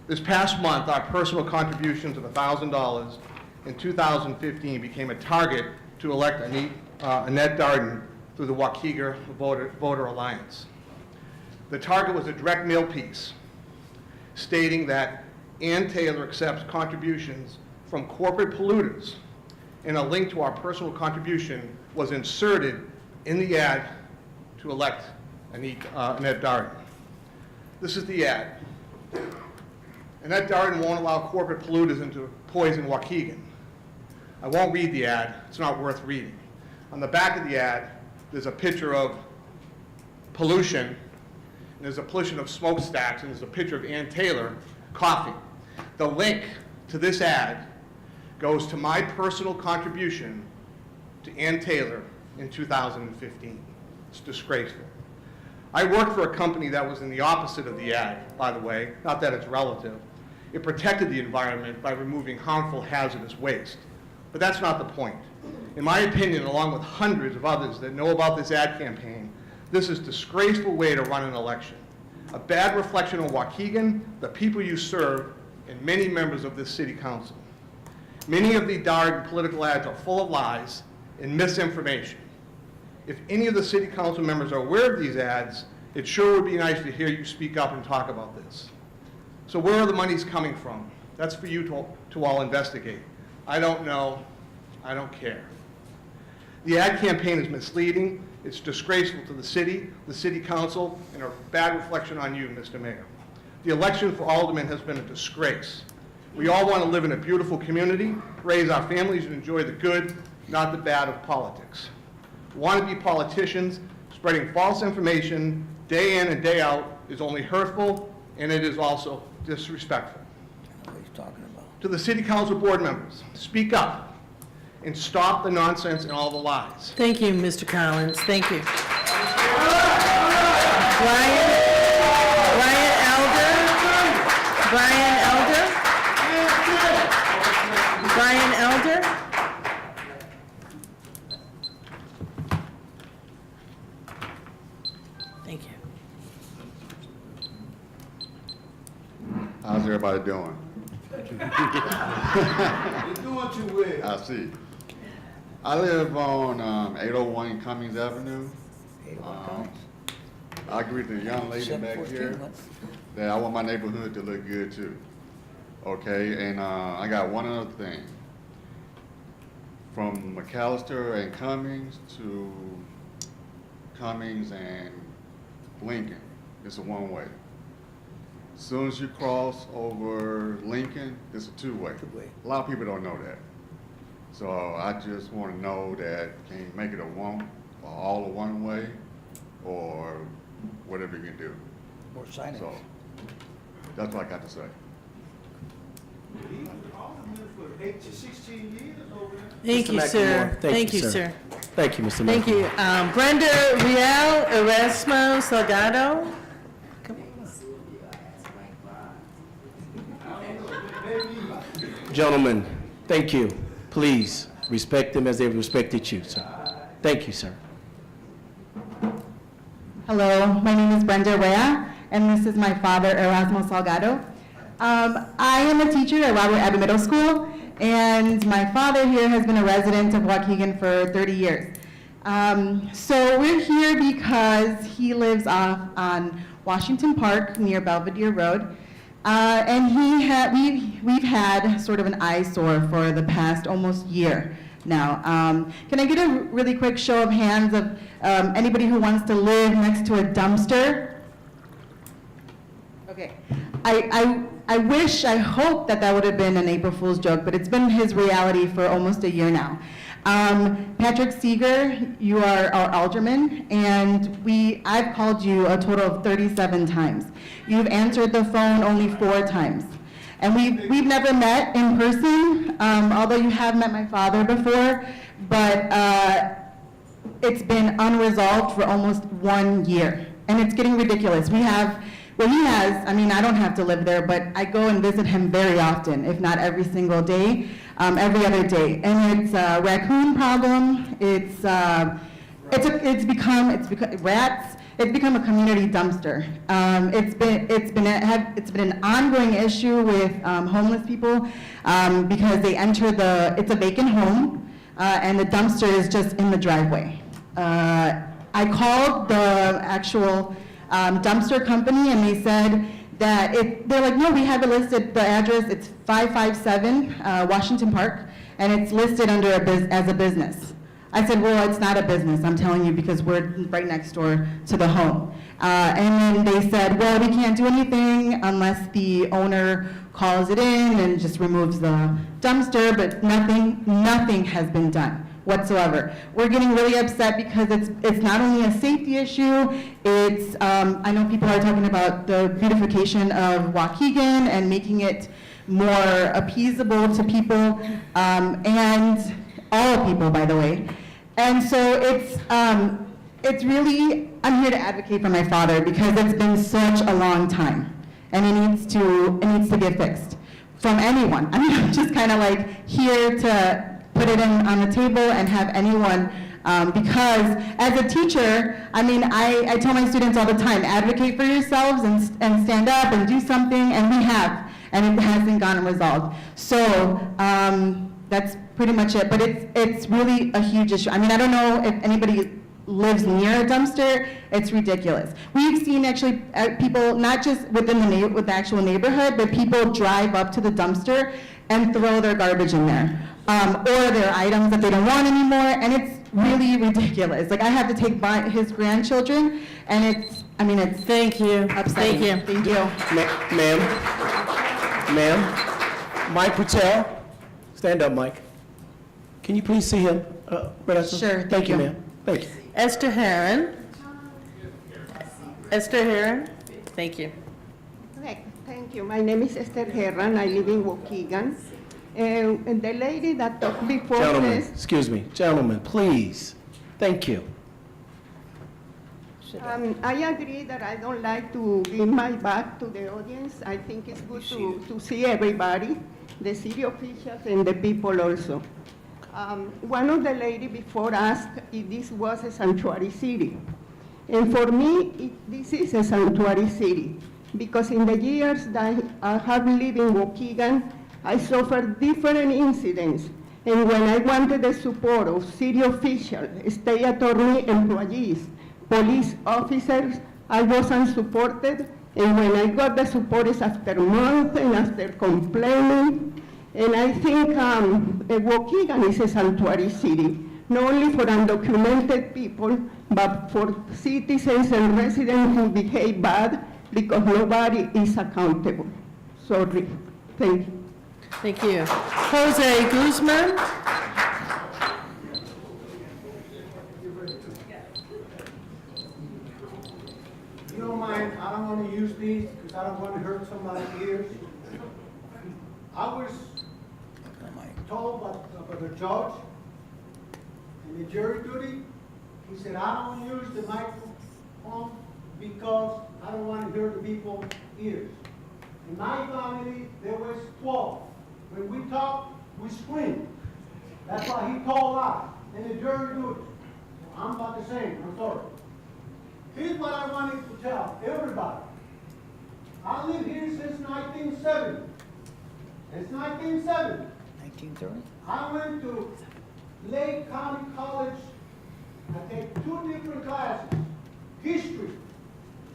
This past month, our personal contributions of $1,000 in 2015 became a target to elect Annette Darden through the Waukegan Voter Alliance. The target was a direct mail piece stating that Ann Taylor accepts contributions from corporate polluters, and a link to our personal contribution was inserted in the ad to elect Annette Darden. This is the ad. Annette Darden won't allow corporate polluters into poison Waukegan. I won't read the ad. It's not worth reading. On the back of the ad, there's a picture of pollution, and there's a pollution of smokestacks, and there's a picture of Ann Taylor coughing. The link to this ad goes to my personal contribution to Ann Taylor in 2015. It's disgraceful. I worked for a company that was in the opposite of the ad, by the way, not that it's relative. It protected the environment by removing harmful hazardous waste. But that's not the point. In my opinion, along with hundreds of others that know about this ad campaign, this is a disgraceful way to run an election. A bad reflection on Waukegan, the people you serve, and many members of this city council. Many of the Darden political ads are full of lies and misinformation. If any of the city council members are aware of these ads, it sure would be nice to hear you speak up and talk about this. So where are the monies coming from? That's for you to all investigate. I don't know. I don't care. The ad campaign is misleading. It's disgraceful to the city council, and a bad reflection on you, Mr. Mayor. The election for alderman has been a disgrace. We all want to live in a beautiful community, raise our families, and enjoy the good, not the bad of politics. Wannabe politicians spreading false information day in and day out is only hurtful, and it is also disrespectful. What he's talking about. To the city council board members, speak up and stop the nonsense and all the lies. Thank you, Mr. Collins. Thank you. Brian Elder? Thank you. How's everybody doing? You're doing too well. I see. I live on 801 Cummings Avenue. I agree with the young lady back here that I want my neighborhood to look good too. Okay, and I got one other thing. From McAllister and Cummings to Cummings and Lincoln, it's a one-way. As soon as you cross over Lincoln, it's a two-way. A lot of people don't know that. So I just want to know that, can you make it all a one-way, or whatever you can do? More signage. So that's what I got to say. Thank you, sir. Thank you, sir. Thank you, Mr. Thank you. Brenda Real Erasmo Salgado. Gentlemen, thank you. Please respect them as they respected you, sir. Thank you, sir. Hello, my name is Brenda Rea, and this is my father, Erasmo Salgado. I am a teacher at Robert Abbott Middle School, and my father here has been a resident of Waukegan for 30 years. So we're here because he lives off on Washington Park near Belvedere Road, and we've had sort of an eyesore for the past almost year now. Can I get a really quick show of hands of anybody who wants to live next to a dumpster? Okay. I wish, I hope that would have been an April Fool's joke, but it's been his reality for almost a year now. Patrick Seeger, you are our alderman, and I've called you a total of 37 times. You've answered the phone only 4 times. And we've never met in person, although you have met my father before, but it's been unresolved for almost 1 year. And it's getting ridiculous. He has, I mean, I don't have to live there, but I go and visit him very often, if not every single day, every other day. And it's a raccoon problem, it's become rats, it's become a community dumpster. It's been an ongoing issue with homeless people because they enter it's a vacant home, and the dumpster is just in the driveway. I called the actual dumpster company, and they said that they're like, no, we have it listed, the address, it's 557 Washington Park, and it's listed under as a business. I said, well, it's not a business, I'm telling you, because we're right next door to the home. And then they said, well, we can't do anything unless the owner calls it in and just removes the dumpster, but nothing has been done whatsoever. We're getting really upset because it's not only a safety issue, it's, I know people are talking about the beautification of Waukegan and making it more appeasable to people, and all people, by the way. And so it's really, I'm here to advocate for my father because it's been such a long time, and it needs to get fixed from anyone. I mean, I'm just kind of like here to put it on the table and have anyone, because as a teacher, I mean, I tell my students all the time, advocate for yourselves and stand up and do something, and we have, and it hasn't gotten resolved. So that's pretty much it, but it's really a huge issue. I mean, I don't know if anybody lives near a dumpster, it's ridiculous. We've seen actually people, not just within the actual neighborhood, but people drive up to the dumpster and throw their garbage in there, or their items that they don't want anymore, and it's really ridiculous. Like, I have to take his grandchildren, and it's Thank you. upsetting. Thank you. Thank you. Ma'am, Mike Patel, stand up, Mike. Can you please see him? Sure, Thank you, ma'am. Thank you. Esther Herron. Esther Herron, thank you. Okay, thank Thank you. My name is Esther Herran. I live in Waukegan. And the lady that talked before Gentlemen, says, excuse me, gentlemen, please. Thank you. I agree that I don't like to give my back to the audience. I think it's good to see everybody, the city officials and the people also. One of the lady before asked if this was a sanctuary city. And for me, this is a sanctuary city because in the years that I have lived in Waukegan, I suffered different incidents. And when I wanted the support of city officials, state attorney employees, police officers, I wasn't supported. And when I got the support is after months and after complaining. And I think Waukegan is a sanctuary city, not only for undocumented people, but for citizens and residents who behave bad because nobody is accountable. Sorry. Thank you. Thank you. Jose Guzman? You don't mind, I don't want to use these because I don't want to hurt somebody's ears. I was told by the judge in the jury duty, he said, I don't use the microphone because I don't want to hurt the people's ears. In my family, there was 12. When we talk, we scream. That's why he told us in the jury duty. I'm about the same, I'm sorry. Here's what I wanted to tell everybody. I live here since 1970. Since 1970. 1930? I went to Lake County College. I take 2 different classes. History is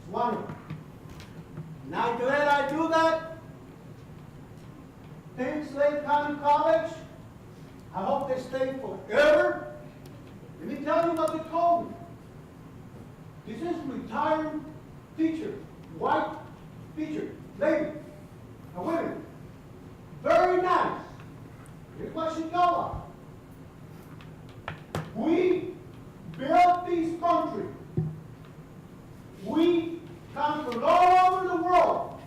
one of them. And I'm glad I do that. Thanks, Lake County College. I hope they stay forever. Let me tell you what they told me. This is retired teacher, white teacher, lady, a woman. Very nice. Here's what she told us. We built this country. We come from all over the world.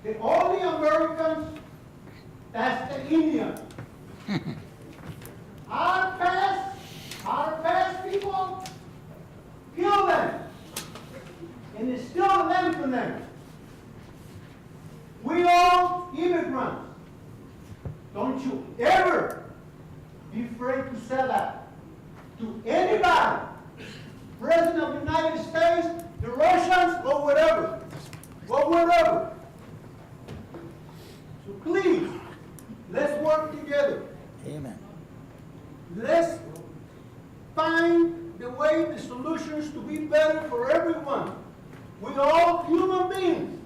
The only Americans, that's the Indians. Our past people, kill them. And they steal the land from them. We all immigrants. Don't you ever be afraid to say that to anybody, President of the United States, the Russians, or whatever. Or whatever. So please, let's work together. Amen. Let's find the way, the solutions to be better for everyone. We're all human beings.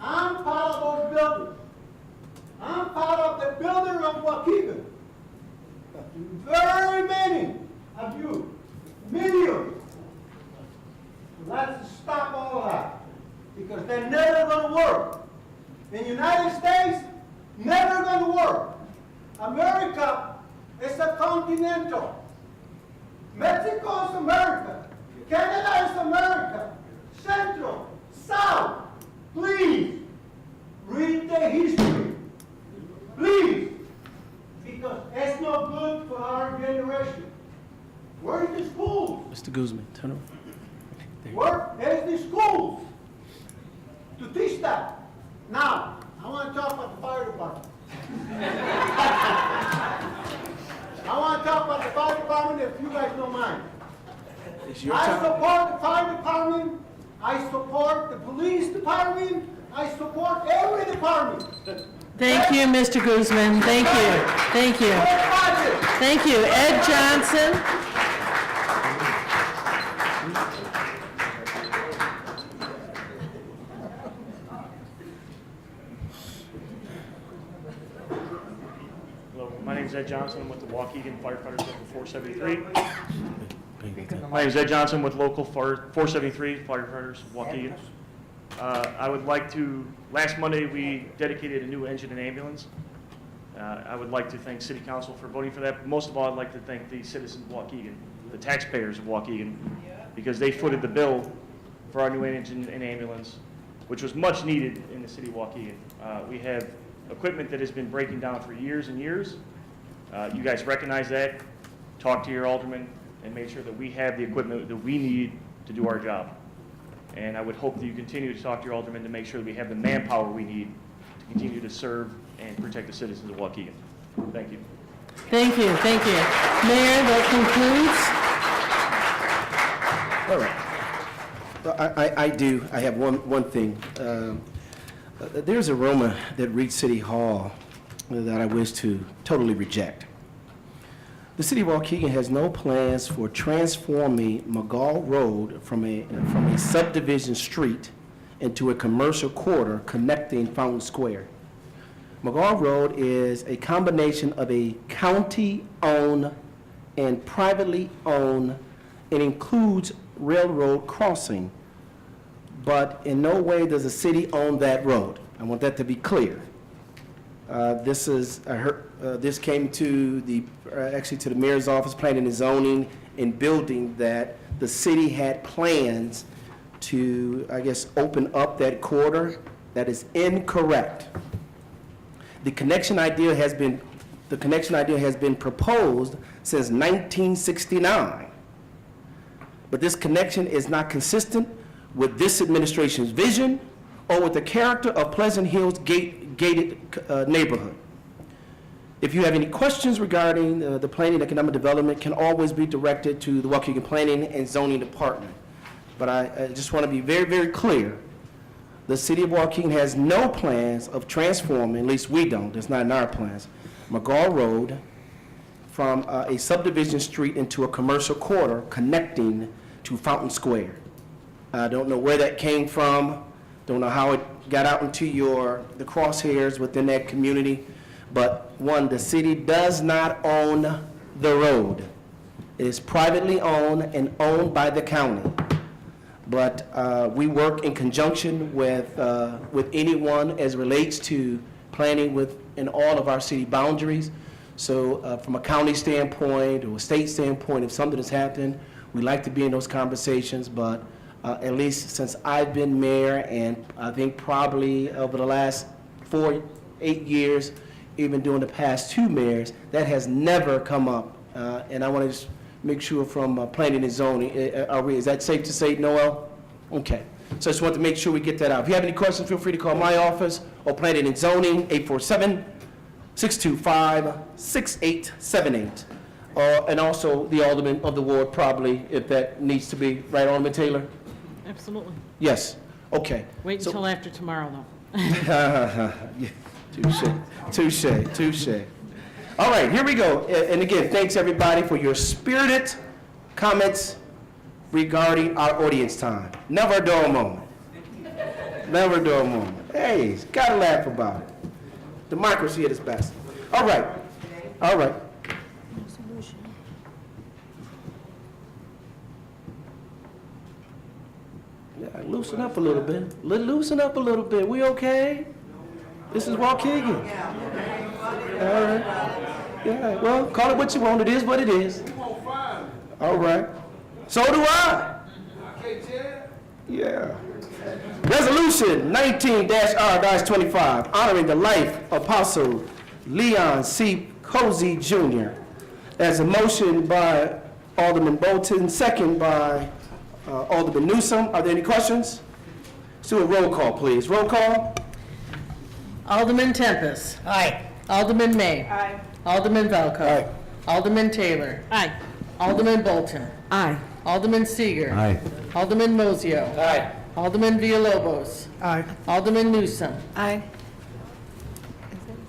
I'm part of those builders. I'm part of the builder of Waukegan. Very many of you, millions. So let's stop all of that because they're never going to work. In the United States, never going to work. America is a continental. Mexico is America. Canada is America. Central, South. Please, read the history. Please. Because it's not good for our generation. Where's the schools? Mr. Guzman, turn over. Where is the schools to teach that? Now, I want to talk about the fire department. I want to talk about the fire department if you guys don't mind. I support the fire department. I support the police department. I support every department. Thank you, Mr. Guzman. Thank you. Thank you. Thank you. Ed Johnson. Hello, my name is Ed Johnson. I'm with the Waukegan Firefighters Local 473. My name is Ed Johnson with Local 473 Firefighters of Waukegan. I would like to, last Monday we dedicated a new engine and ambulance. I would like to thank City Council for voting for that. But most of all, I'd like to thank the citizens of Waukegan, the taxpayers of Waukegan, because they footed the bill for our new engine and ambulance. which was much needed in the city of Waukegan. We have equipment that has been breaking down for years and years. You guys recognize that, talk to your alderman, and make sure that we have the equipment that we need to do our job. And I would hope that you continue to talk to your alderman to make sure that we have the manpower we need to continue to serve and protect the citizens of Waukegan. Thank you. Thank you, thank you. Mayor, that concludes. All right. I have one thing. There's a rumor that reached City Hall that I wish to totally reject. The city of Waukegan has no plans for transforming McGall Road from a subdivision street into a commercial quarter connecting Fountain Square. McGall Road is a combination of a county-owned and privately owned. It includes railroad crossing, but in no way does the city own that road. I want that to be clear. This came to the mayor's office, planning and zoning, and building, that the city had plans to, I guess, open up that corridor. That is incorrect. The connection idea has been proposed since 1969. But this connection is not consistent with this administration's vision or with the character of Pleasant Hill's gated neighborhood. If you have any questions regarding the planning and economic development, can always be directed to the Waukegan Planning and Zoning Department. But I just want to be very, very clear. The city of Waukegan has no plans of transforming, at least we don't, it's not in our plans, McGall Road from a subdivision street into a commercial quarter connecting to Fountain Square. I don't know where that came from, don't know how it got out into the crosshairs within that community, but one, the city does not own the road. It is privately owned and owned by the county. But we work in conjunction with anyone as relates to planning within all of our city boundaries. So from a county standpoint or a state standpoint, if something has happened, we like to be in those conversations, but at least since I've been mayor, and I think probably over the last 8 years, even during the past 2 mayors, that has never come up. And I want to just make sure from planning and zoning, is that safe to say, Noel? Okay. So I just want to make sure we get that out. If you have any questions, feel free to call my office or planning and zoning, 847-625-6878. And also the alderman of the ward, probably, if that needs to be. Right, Alderman Taylor? Absolutely. Yes. Okay. Wait until after tomorrow, though. Touche. All right, here we go. And again, thanks everybody for your spirited comments regarding our audience time. Never a dull moment. Never a dull moment. Hey, gotta laugh about it. Democracy at its best. All right. Yeah, loosen up a little bit. Loosen up a little bit. We okay? This is Waukegan. All right. Yeah, well, call it what you want. It is what it is. All right. So do I. Yeah. Resolution 19-R-25, honoring the life of Apostle Leon C. Cozy Jr. As a motion by Alderman Bolton, second by Alderman Newsom. Are there any questions? Let's do a roll call, please. Roll call. Alderman Tempest. Aye. Alderman May. Aye. Alderman Valco. Aye. Alderman Taylor. Aye. Alderman Bolton. Aye. Alderman Seager. Aye. Alderman Mozio. Aye. Alderman Villalobos. Aye. Alderman Newsom. Aye.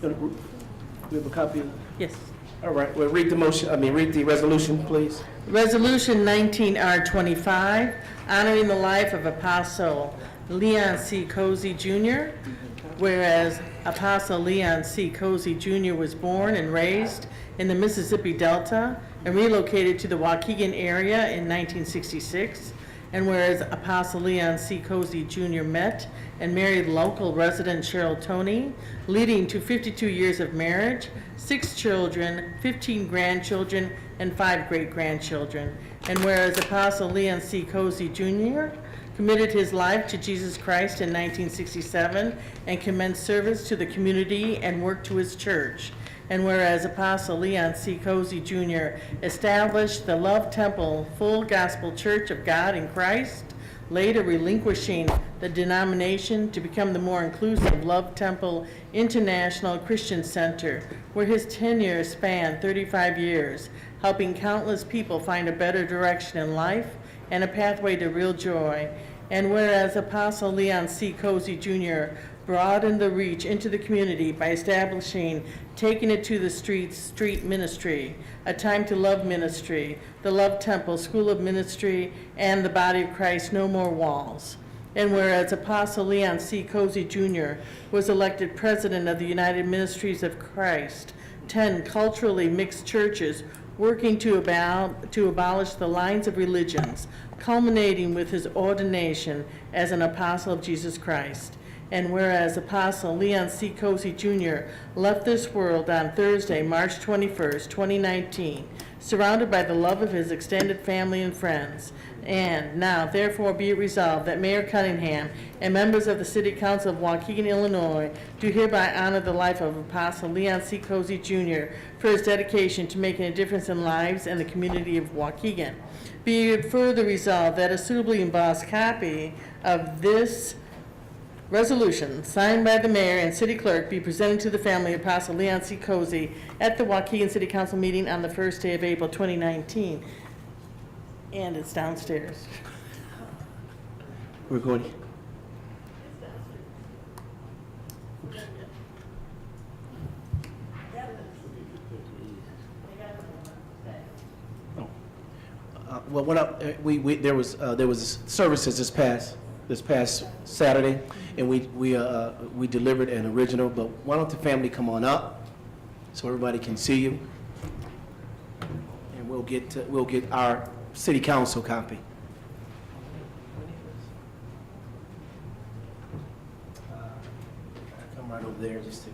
We have a copy? Yes. All right, well, read the resolution, please. Resolution 19R25, honoring the life of Apostle Leon C. Cozy Jr., whereas Apostle Leon C. Cozy Jr. was born and raised in the Mississippi Delta and relocated to the Waukegan area in 1966, and whereas Apostle Leon C. Cozy Jr. met and married local resident Cheryl Toney, leading to 52 years of marriage, 6 children, 15 grandchildren, and 5 great-grandchildren. And whereas Apostle Leon C. Cozy Jr. committed his life to Jesus Christ in 1967 and commenced service to the community and work to his church. And whereas Apostle Leon C. Cozy Jr. established the Love Temple Full Gospel Church of God in Christ, later relinquishing the denomination to become the more inclusive Love Temple International Christian Center, where his tenure spanned 35 years, helping countless people find a better direction in life and a pathway to real joy. And whereas Apostle Leon C. Cozy Jr. broadened the reach into the community by establishing Taking It to the Streets Street Ministry, A Time to Love Ministry, the Love Temple School of Ministry, and the Body of Christ No More Walls. And whereas Apostle Leon C. Cozy Jr. was elected president of the United Ministries of Christ, 10 culturally mixed churches working to abolish the lines of religions, culminating with his ordination as an apostle of Jesus Christ. And whereas Apostle Leon C. Cozy Jr. left this world on Thursday, March 21st, 2019, surrounded by the love of his extended family and friends. And now, therefore, be it resolved that Mayor Cunningham and members of the City Council of Waukegan, Illinois, do hereby honor the life of Apostle Leon C. Cozy Jr. for his dedication to making a difference in lives and the community of Waukegan. Be it further resolved that a suitably embossed copy of this resolution, signed by the mayor and city clerk, be presented to the family of Apostle Leon C. Cozy at the Waukegan City Council meeting on the first day of April 2019. And it's downstairs. We're going. Well, there was services this past Saturday, and we delivered an original. But why don't the family come on up so everybody can see you, and we'll get our city council copy. Come right over there just to.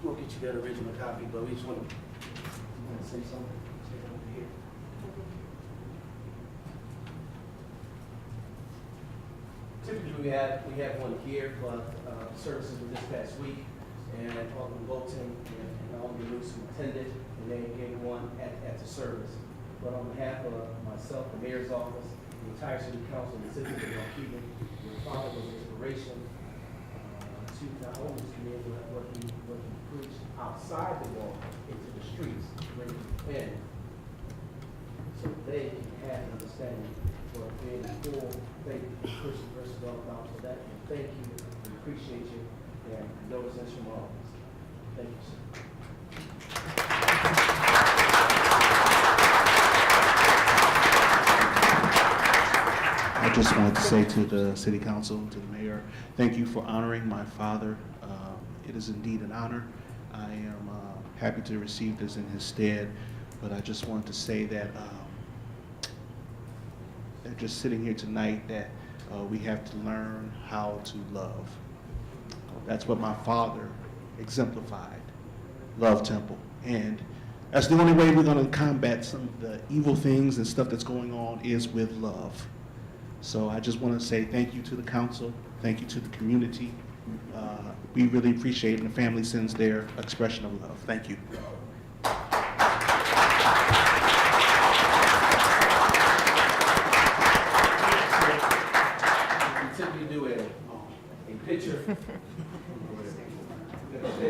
We'll get you that original copy, but we just want to say something. Say it over here. Typically, we have one here, but services were this past week, and Alderman Bolton and Alderman Newsom attended, and they gave one at the service. But on behalf of myself, the mayor's office, the entire city council, and the citizens of Waukegan, your father was an inspiration to not only to be able to what he preached outside the wall into the streets, bring people in, so they can have an understanding for being a full faith Christian versus all about. So that, and thank you, we appreciate you, and condolences from all of us. Thank you, sir. I just wanted to say to the city council, to the mayor, thank you for honoring my father. It is indeed an honor. I am happy to receive this in his stead, but I just wanted to say that just sitting here tonight, that we have to learn how to love. That's what my father exemplified, Love Temple. And that's the only way we're going to combat some of the evil things and stuff that's going on is with love. So I just want to say thank you to the council, thank you to the community. We really appreciate it, and the family sends their expression of love. Thank you. We typically do a picture.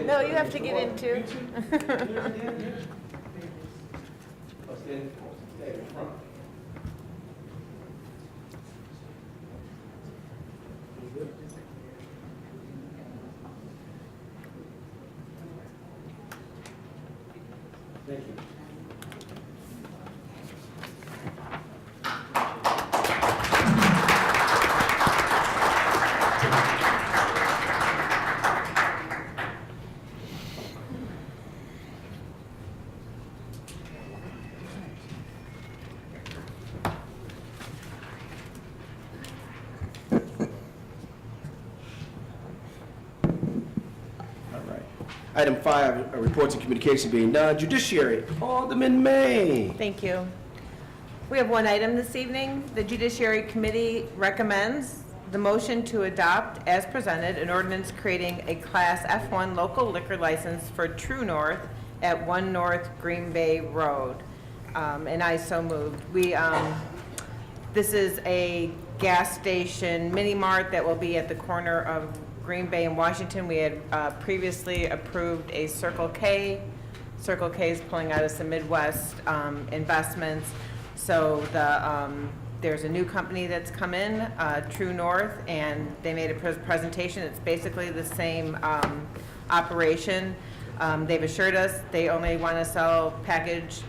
No, you have to get into. Thank you. Item 5, reports and communication being done. Judiciary, Alderman May. Thank you. We have one item this evening. The Judiciary Committee recommends the motion to adopt, as presented, an ordinance creating a Class F1 local liquor license for True North at 1 North Green Bay Road. And I so moved. This is a gas station mini mart that will be at the corner of Green Bay and Washington. We had previously approved a Circle K. Circle K is pulling out of some Midwest investments. So there's a new company that's come in, True North, and they made a presentation. It's basically the same operation. They've assured us they only want to sell packaged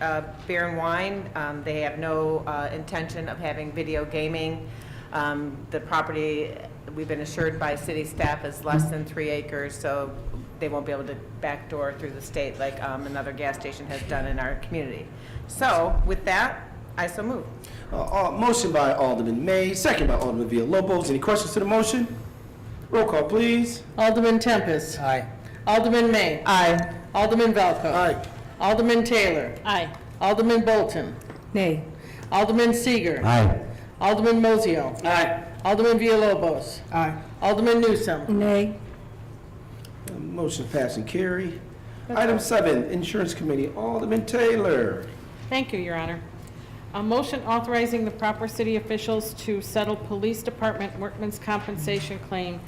beer and wine. They have no intention of having video gaming. The property, we've been assured by city staff, is less than 3 acres, so they won't be able to backdoor through the state like another gas station has done in our community. So with that, I so move. Motion by Alderman May, second by Alderman Villalobos. Any questions to the motion? Roll call, please. Alderman Tempest. Aye. Alderman May. Aye. Alderman Valco. Aye. Alderman Taylor. Aye. Alderman Bolton. Nay. Alderman Seager. Aye. Alderman Mozio. Aye. Alderman Villalobos. Aye. Alderman Newsome. Nay. Motion pass and carry. Item 7, Insurance Committee, Alderman Taylor. Thank you, Your Honor. A motion authorizing the proper city officials to settle Police Department Workmen's Compensation Claim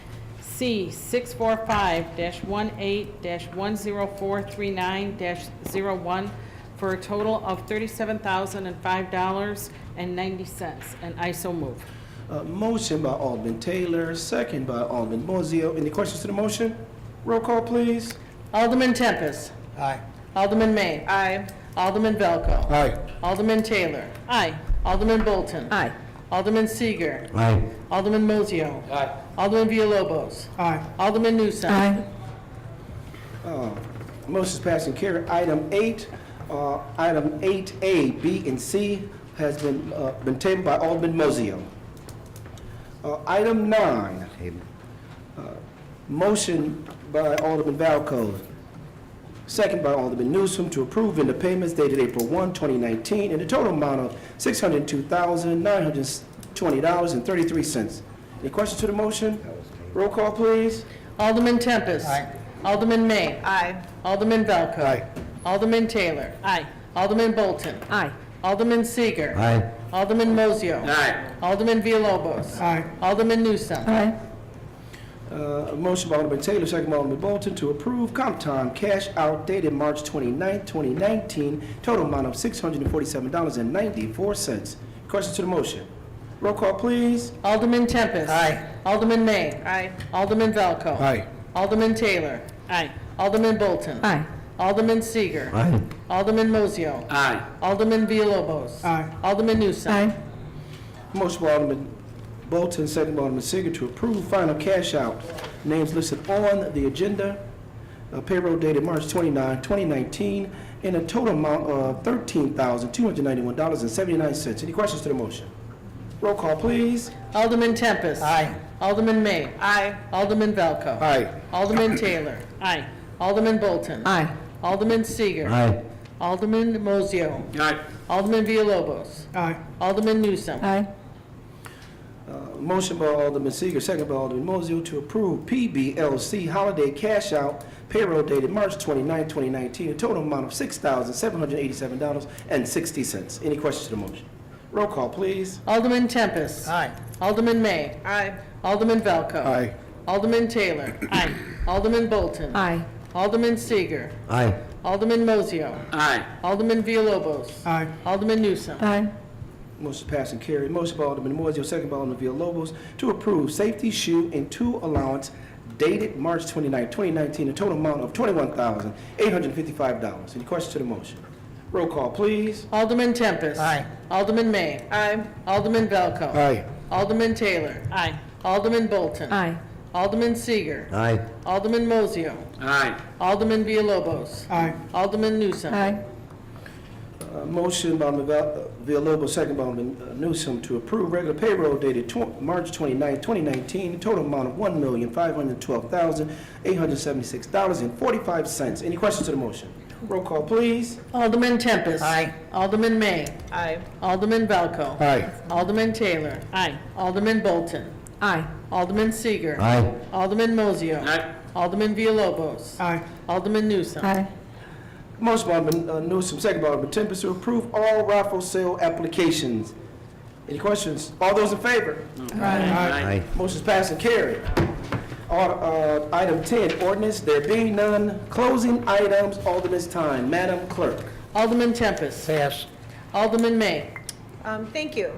C645-18-10439-01 for a total of $37,005.90, and I so move. Motion by Alderman Taylor, second by Alderman Mozio. Any questions to the motion? Roll call, please. Alderman Tempest. Aye. Alderman May. Aye. Alderman Valco. Aye. Alderman Taylor. Aye. Alderman Bolton. Aye. Alderman Seager. Aye. Alderman Mozio. Aye. Alderman Villalobos. Aye. Alderman Newsome. Aye. Motion is passed and carried. Item 8, item 8A, B, and C has been tabled by Alderman Mozio. Item 9, motion by Alderman Valco, second by Alderman Newsome, to approve vendor payments dated April 1, 2019, in the total amount of $602,920.33. Any questions to the motion? Roll call, please. Alderman Tempest. Aye. Alderman May. Aye. Alderman Valco. Aye. Alderman Taylor. Aye. Alderman Bolton. Aye. Alderman Seager. Aye. Alderman Mozio. Aye. Alderman Villalobos. Aye. Alderman Newsome. Aye. Motion by Alderman Taylor, second by Alderman Bolton, to approve comp time cash out dated March 29, 2019, total amount of $647.94. Questions to the motion? Roll call, please. Alderman Tempest. Aye. Alderman May. Aye. Alderman Valco. Aye. Alderman Taylor. Aye. Alderman Bolton. Aye. Alderman Seager. Aye. Alderman Mozio. Aye. Alderman Villalobos. Aye. Alderman Newsome. Aye. Motion by Alderman Bolton, second by Alderman Seager, to approve final cash out. Names listed on the agenda. Payroll dated March 29, 2019, in a total amount of $13,291.79. Any questions to the motion? Roll call, please. Alderman Tempest. Aye. Alderman May. Aye. Alderman Valco. Aye. Alderman Taylor. Aye. Alderman Bolton. Aye. Alderman Seager. Aye. Alderman Mozio. Aye. Alderman Villalobos. Aye. Alderman Newsome. Aye. Motion by Alderman Seager, second by Alderman Mozio, to approve PBLC holiday cash out payroll dated March 29, 2019, a total amount of $6,787.60. Any questions to the motion? Roll call, please. Alderman Tempest. Aye. Alderman May. Aye. Alderman Valco. Aye. Alderman Taylor. Aye. Alderman Bolton. Aye. Alderman Seager. Aye. Alderman Mozio. Aye. Alderman Villalobos. Aye. Alderman Newsome. Aye. Motion passed and carried. Motion by Alderman Mozio, second by Alderman Villalobos, to approve safety shoe and tool allowance dated March 29, 2019, a total amount of $21,855. Any questions to the motion? Roll call, please. Alderman Tempest. Aye. Alderman May. Aye. Alderman Valco. Aye. Alderman Taylor. Aye. Alderman Bolton. Aye. Alderman Seager. Aye. Alderman Mozio. Aye. Alderman Villalobos. Aye. Alderman Newsome. Aye. Motion by Alderman Villalobos, second by Alderman Newsome, to approve regular payroll dated March 29, 2019, total amount of $1,512,876.45. Any questions to the motion? Roll call, please. Alderman Tempest. Aye. Alderman May. Aye. Alderman Valco. Aye. Alderman Taylor. Aye. Alderman Bolton. Aye. Alderman Seager. Aye. Alderman Mozio. Aye. Alderman Villalobos. Aye. Alderman Newsome. Aye. Motion by Alderman Newsom, second by Alderman Tempest to approve all raffle sale applications. Any questions? All those in favor? Aye. Motion's passed and carried. Item 10, ordinance, there being none. Closing items, Alderman's time. Madam Clerk. Alderman Tempest. Pass. Alderman May. Thank you.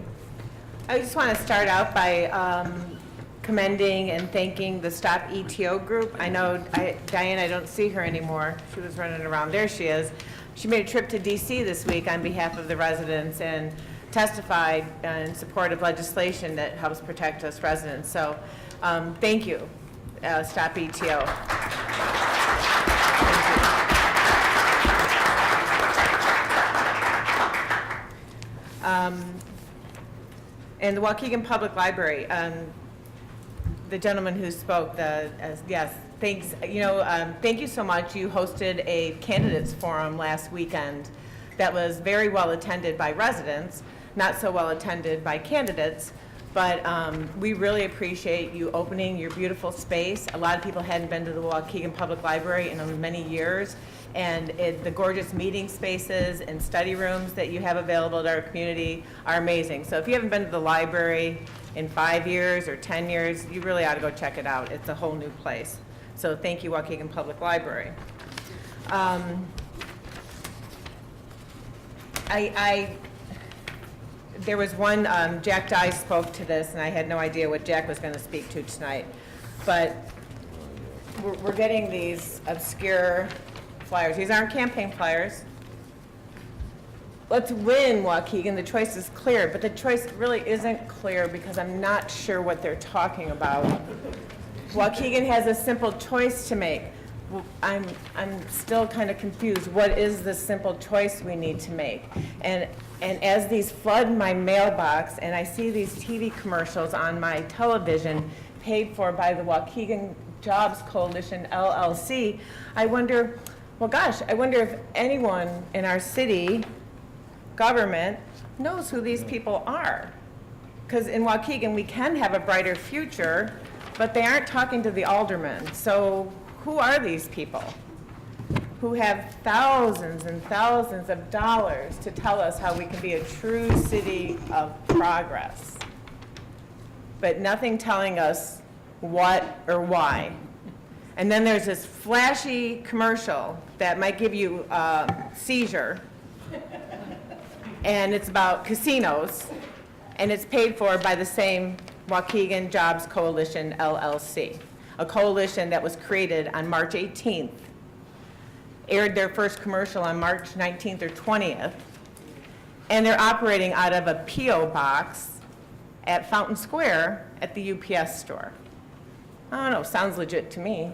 I just want to start out by commending and thanking the Stop ETO group. I know, Diane, I don't see her anymore. She was running around. There she is. She made a trip to DC this week on behalf of the residents and testified in support of legislation that helps protect us residents. So thank you, Stop ETO. And the Waukegan Public Library, the gentleman who spoke, yes, thanks. Thank you so much. You hosted a candidates forum last weekend that was very well attended by residents, not so well attended by candidates, but we really appreciate you opening your beautiful space. A lot of people hadn't been to the Waukegan Public Library in many years, and the gorgeous meeting spaces and study rooms that you have available to our community are amazing. So if you haven't been to the library in 5 years or 10 years, you really ought to go check it out. It's a whole new place. So thank you, Waukegan Public Library. There was one, Jack Dye spoke to this, and I had no idea what Jack was going to speak to tonight. But we're getting these obscure flyers. These aren't campaign flyers. Let's win, Waukegan. The choice is clear, but the choice really isn't clear because I'm not sure what they're talking about. Waukegan has a simple choice to make. I'm still kind of confused. What is the simple choice we need to make? And as these flood my mailbox and I see these TV commercials on my television paid for by the Waukegan Jobs Coalition, LLC, I wonder, well, gosh, I wonder if anyone in our city government knows who these people are. Because in Waukegan, we can have a brighter future, but they aren't talking to the aldermen. So who are these people who have thousands and thousands of dollars to tell us how we can be a true city of progress, but nothing telling us what or why? And then there's this flashy commercial that might give you a seizure, and it's about casinos, and it's paid for by the same Waukegan Jobs Coalition, LLC, a coalition that was created on March 18th, aired their first commercial on March 19th or 20th, and they're operating out of a P.O. box at Fountain Square at the UPS store. I don't know, sounds legit to me.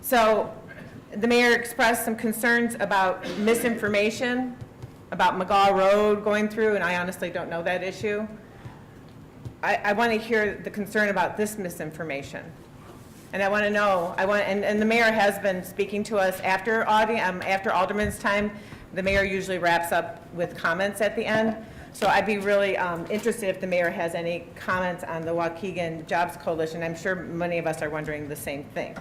So the mayor expressed some concerns about misinformation about McGaw Road going through, and I honestly don't know that issue. I want to hear the concern about this misinformation. And I want to know, and the mayor has been speaking to us after Alderman's time. The mayor usually wraps up with comments at the end. So I'd be really interested if the mayor has any comments on the Waukegan Jobs Coalition. I'm sure many of us are wondering the same thing.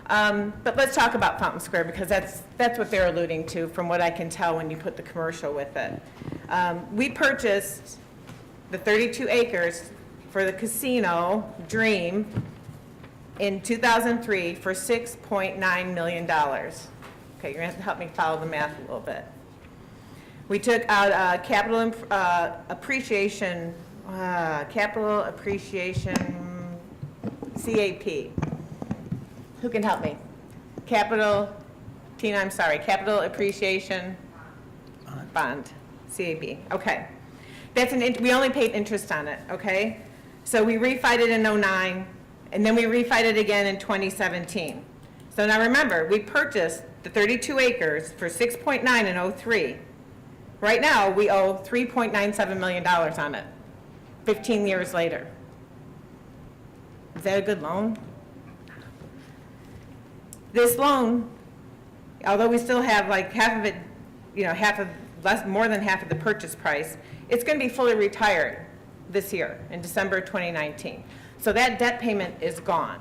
But let's talk about Fountain Square, because that's what they're alluding to from what I can tell when you put the commercial with it. We purchased the 32 acres for the casino Dream in 2003 for $6.9 million. Okay, you're gonna have to help me follow the math a little bit. We took out capital appreciation CAP. Who can help me? Capital appreciation bond, CAB. Okay. We only paid interest on it, okay? So we refied it in '09, and then we refied it again in 2017. So now remember, we purchased the 32 acres for $6.9 in '03. Right now, we owe $3.97 million on it, 15 years later. Is that a good loan? This loan, although we still have like half of it, more than half of the purchase price, it's going to be fully retired this year in December 2019. So that debt payment is gone.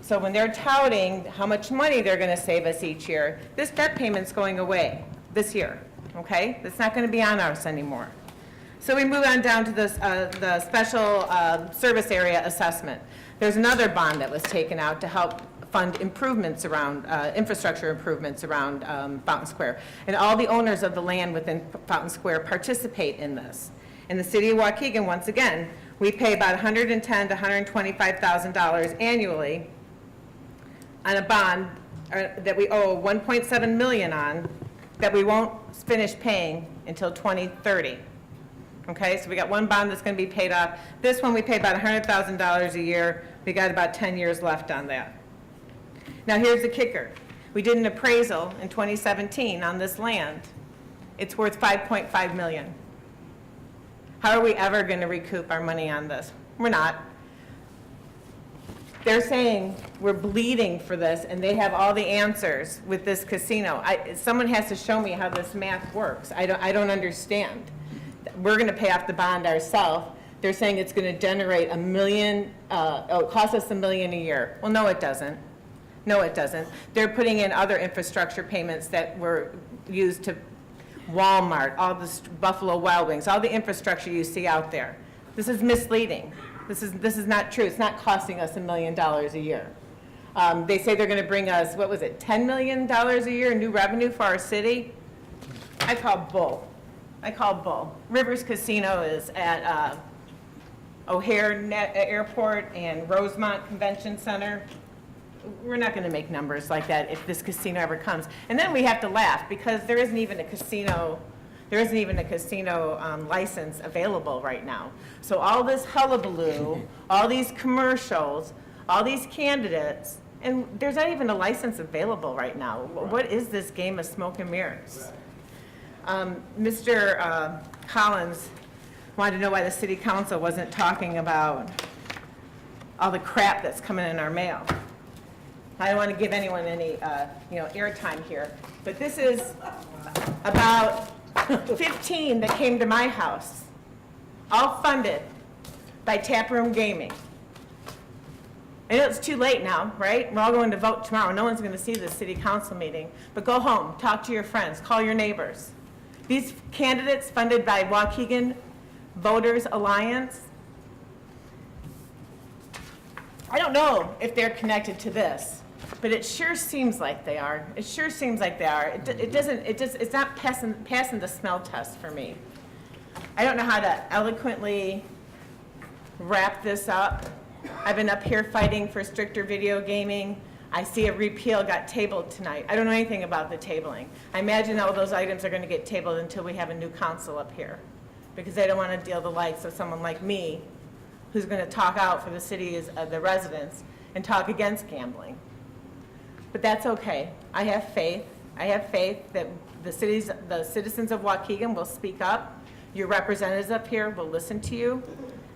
So when they're touting how much money they're going to save us each year, this debt payment's going away this year, okay? It's not going to be on us anymore. So we move on down to the special service area assessment. There's another bond that was taken out to help fund improvements around, infrastructure improvements around Fountain Square. And all the owners of the land within Fountain Square participate in this. In the city of Waukegan, once again, we pay about $110,000 to $125,000 annually on a bond that we owe $1.7 million on that we won't finish paying until 2030. Okay, so we got one bond that's going to be paid off. This one we pay about $100,000 a year. We got about 10 years left on that. Now here's the kicker. We did an appraisal in 2017 on this land. It's worth $5.5 million. How are we ever going to recoup our money on this? We're not. They're saying we're bleeding for this, and they have all the answers with this casino. Someone has to show me how this math works. I don't understand. We're going to pay off the bond ourselves. They're saying it's going to generate $1 million, cost us $1 million a year. Well, no, it doesn't. No, it doesn't. They're putting in other infrastructure payments that were used to Walmart, all the Buffalo Wild Wings, all the infrastructure you see out there. This is misleading. This is not true. It's not costing us $1 million a year. They say they're going to bring us, what was it, $10 million a year new revenue for our city? I call bull. I call bull. Rivers Casino is at O'Hare Airport and Rosemont Convention Center. We're not going to make numbers like that if this casino ever comes. And then we have to laugh because there isn't even a casino license available right now. So all this hullabaloo, all these commercials, all these candidates, and there's not even a license available right now. What is this game of smoke and mirrors? Mr. Collins wanted to know why the city council wasn't talking about all the crap that's coming in our mail. I don't want to give anyone any, airtime here, but this is about 15 that came to my house, all funded by Taproom Gaming. I know it's too late now, right? We're all going to vote tomorrow. No one's going to see this city council meeting, but go home, talk to your friends, call your neighbors. These candidates funded by Waukegan Voters Alliance, I don't know if they're connected to this, but it sure seems like they are. It sure seems like they are. It's not passing the smell test for me. I don't know how to eloquently wrap this up. I've been up here fighting for stricter video gaming. I see a repeal got tabled tonight. I don't know anything about the tabling. I imagine all those items are going to get tabled until we have a new council up here, because they don't want to deal the likes of someone like me, who's going to talk out for the city's, the residents, and talk against gambling. But that's okay. I have faith. I have faith that the citizens of Waukegan will speak up. Your representatives up here will listen to you,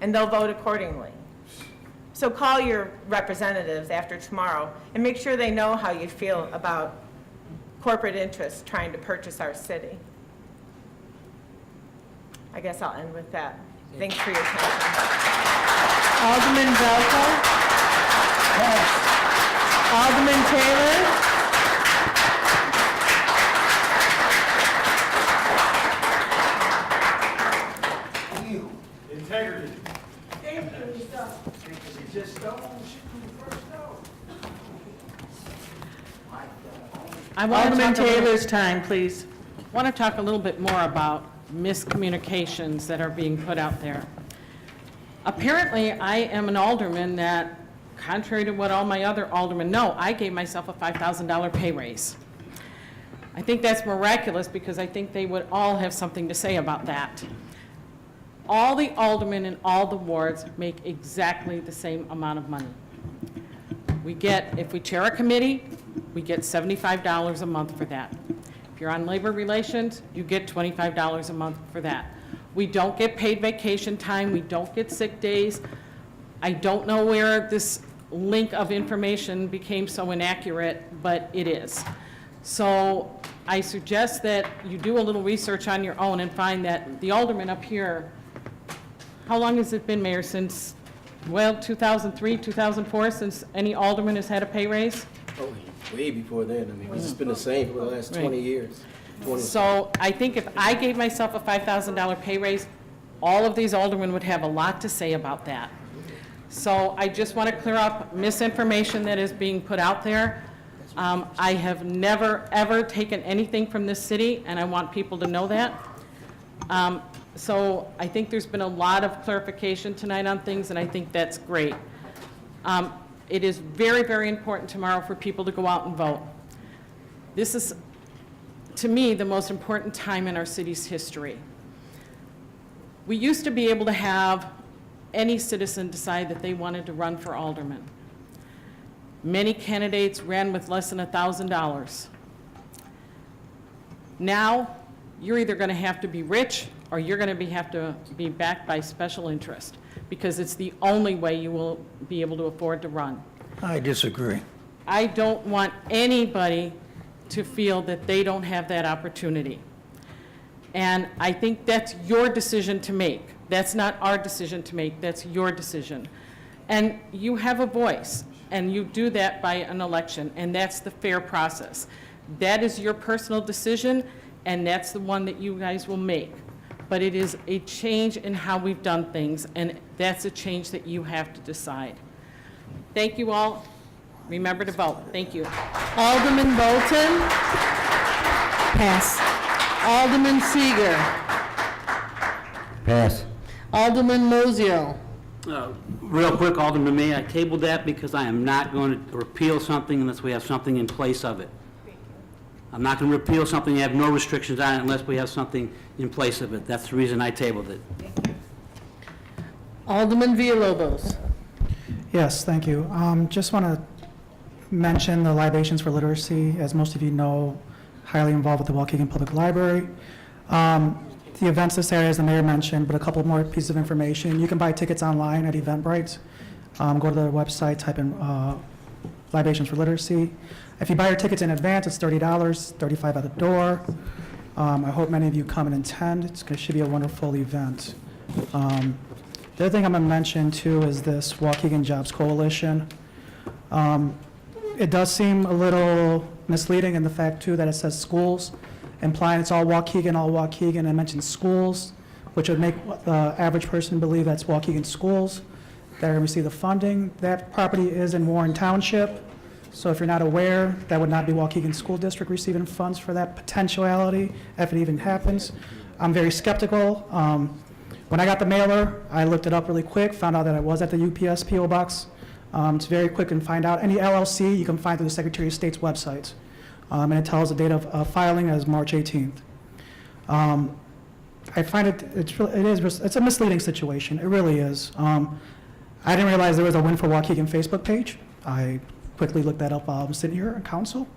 and they'll vote accordingly. So call your representatives after tomorrow and make sure they know how you feel about corporate interests trying to purchase our city. I guess I'll end with that. Thanks for your attention. Alderman Velko? Yes. Alderman Taylor? Integrity. You just don't shoot from the first go. Alderman Taylor's time, please. I want to talk a little bit more about miscommunications that are being put out there. Apparently, I am an alderman that, contrary to what all my other aldermen know, I gave myself a $5,000 pay raise. I think that's miraculous because I think they would all have something to say about that. All the aldermen in all the wards make exactly the same amount of money. We get, if we chair a committee, we get $75 a month for that. If you're on labor relations, you get $25 a month for that. We don't get paid vacation time, we don't get sick days. I don't know where this link of information became so inaccurate, but it is. So I suggest that you do a little research on your own and find that the alderman up here, how long has it been, Mayor, since, well, 2003, 2004, since any alderman has had a pay raise? Oh, way before then. I mean, it's just been the same for the last 20 years. 20. So I think if I gave myself a $5,000 pay raise, all of these aldermen would have a lot to say about that. So I just want to clear up misinformation that is being put out there. I have never, ever taken anything from this city, and I want people to know that. So I think there's been a lot of clarification tonight on things, and I think that's great. It is very, very important tomorrow for people to go out and vote. This is, to me, the most important time in our city's history. We used to be able to have any citizen decide that they wanted to run for alderman. Many candidates ran with less than $1,000. Now, you're either going to have to be rich or you're going to have to be backed by special interest, because it's the only way you will be able to afford to run. I disagree. I don't want anybody to feel that they don't have that opportunity. And I think that's your decision to make. That's not our decision to make, that's your decision. And you have a voice, and you do that by an election, and that's the fair process. That is your personal decision, and that's the one that you guys will make. But it is a change in how we've done things, and that's a change that you have to decide. Thank you all. Remember to vote. Thank you. Alderman Bolton? Pass. Alderman Seeger? Pass. Alderman Mozio? Real quick, Alderman May, I tabled that because I am not going to repeal something unless we have something in place of it. I'm not going to repeal something and have no restrictions on it unless we have something in place of it. That's the reason I tabled it. Alderman Villalobos? Yes, thank you. Just want to mention the Libations for Literacy. As most of you know, highly involved with the Waukegan Public Library. The events this area, as the mayor mentioned, but a couple more pieces of information. You can buy tickets online at Eventbrite. Go to their website, type in Libations for Literacy. If you buy your tickets in advance, it's $30, $35 at the door. I hope many of you come and attend. It should be a wonderful event. The other thing I'm going to mention, too, is this Waukegan Jobs Coalition. It does seem a little misleading in the fact, too, that it says schools, implying it's all Waukegan, and it mentions schools, which would make the average person believe that's Waukegan schools that are going to receive the funding. That property is in Warren Township, so if you're not aware, that would not be Waukegan School District receiving funds for that potentiality, if it even happens. I'm very skeptical. When I got the mailer, I looked it up really quick, found out that I was at the UPS PO Box. It's very quick and find out. Any LLC you can find through the Secretary of State's website. And it tells the date of filing as March 18th. I find it's a misleading situation. It really is. I didn't realize there was a Win for Waukegan Facebook page. I quickly looked that up while I was sitting here at council.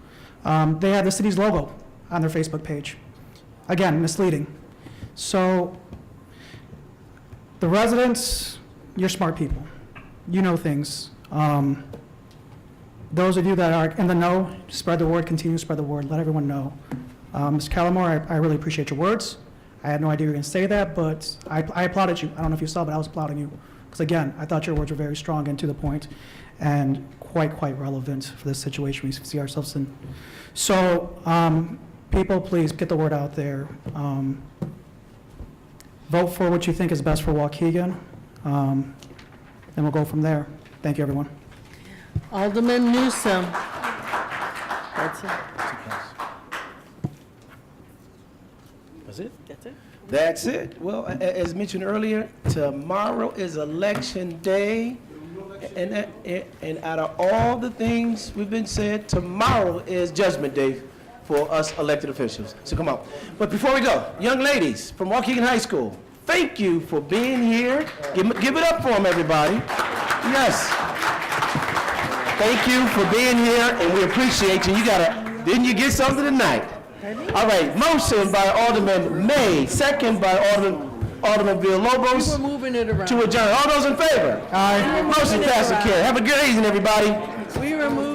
They have the city's logo on their Facebook page. Again, misleading. So the residents, you're smart people. You know things. Those of you that are in the know, spread the word, continue to spread the word, let everyone know. Ms. Callamore, I really appreciate your words. I had no idea you were going to say that, but I applauded you. I don't know if you saw, but I was applauding you. Because again, I thought your words were very strong and to the point, and quite relevant for this situation we see ourselves in. So, people, please get the word out there. Vote for what you think is best for Waukegan, and we'll go from there. Thank you, everyone. Alderman Newsom? That's it. That's it? That's it. That's it. Well, as mentioned earlier, tomorrow is election day. And out of all the things we've been said, tomorrow is judgment day for us elected officials. So come on. But before we go, young ladies from Waukegan High School, thank you for being here. Give it up for them, everybody. Yes. Thank you for being here, and we appreciate you. Didn't you get something tonight? All right, motion by Alderman May, second by Alderman Alderman Villalobos. We were moving it around. To adjourn. All those in favor? Aye. Motion passes and carries. Have a good evening, everybody. We were moving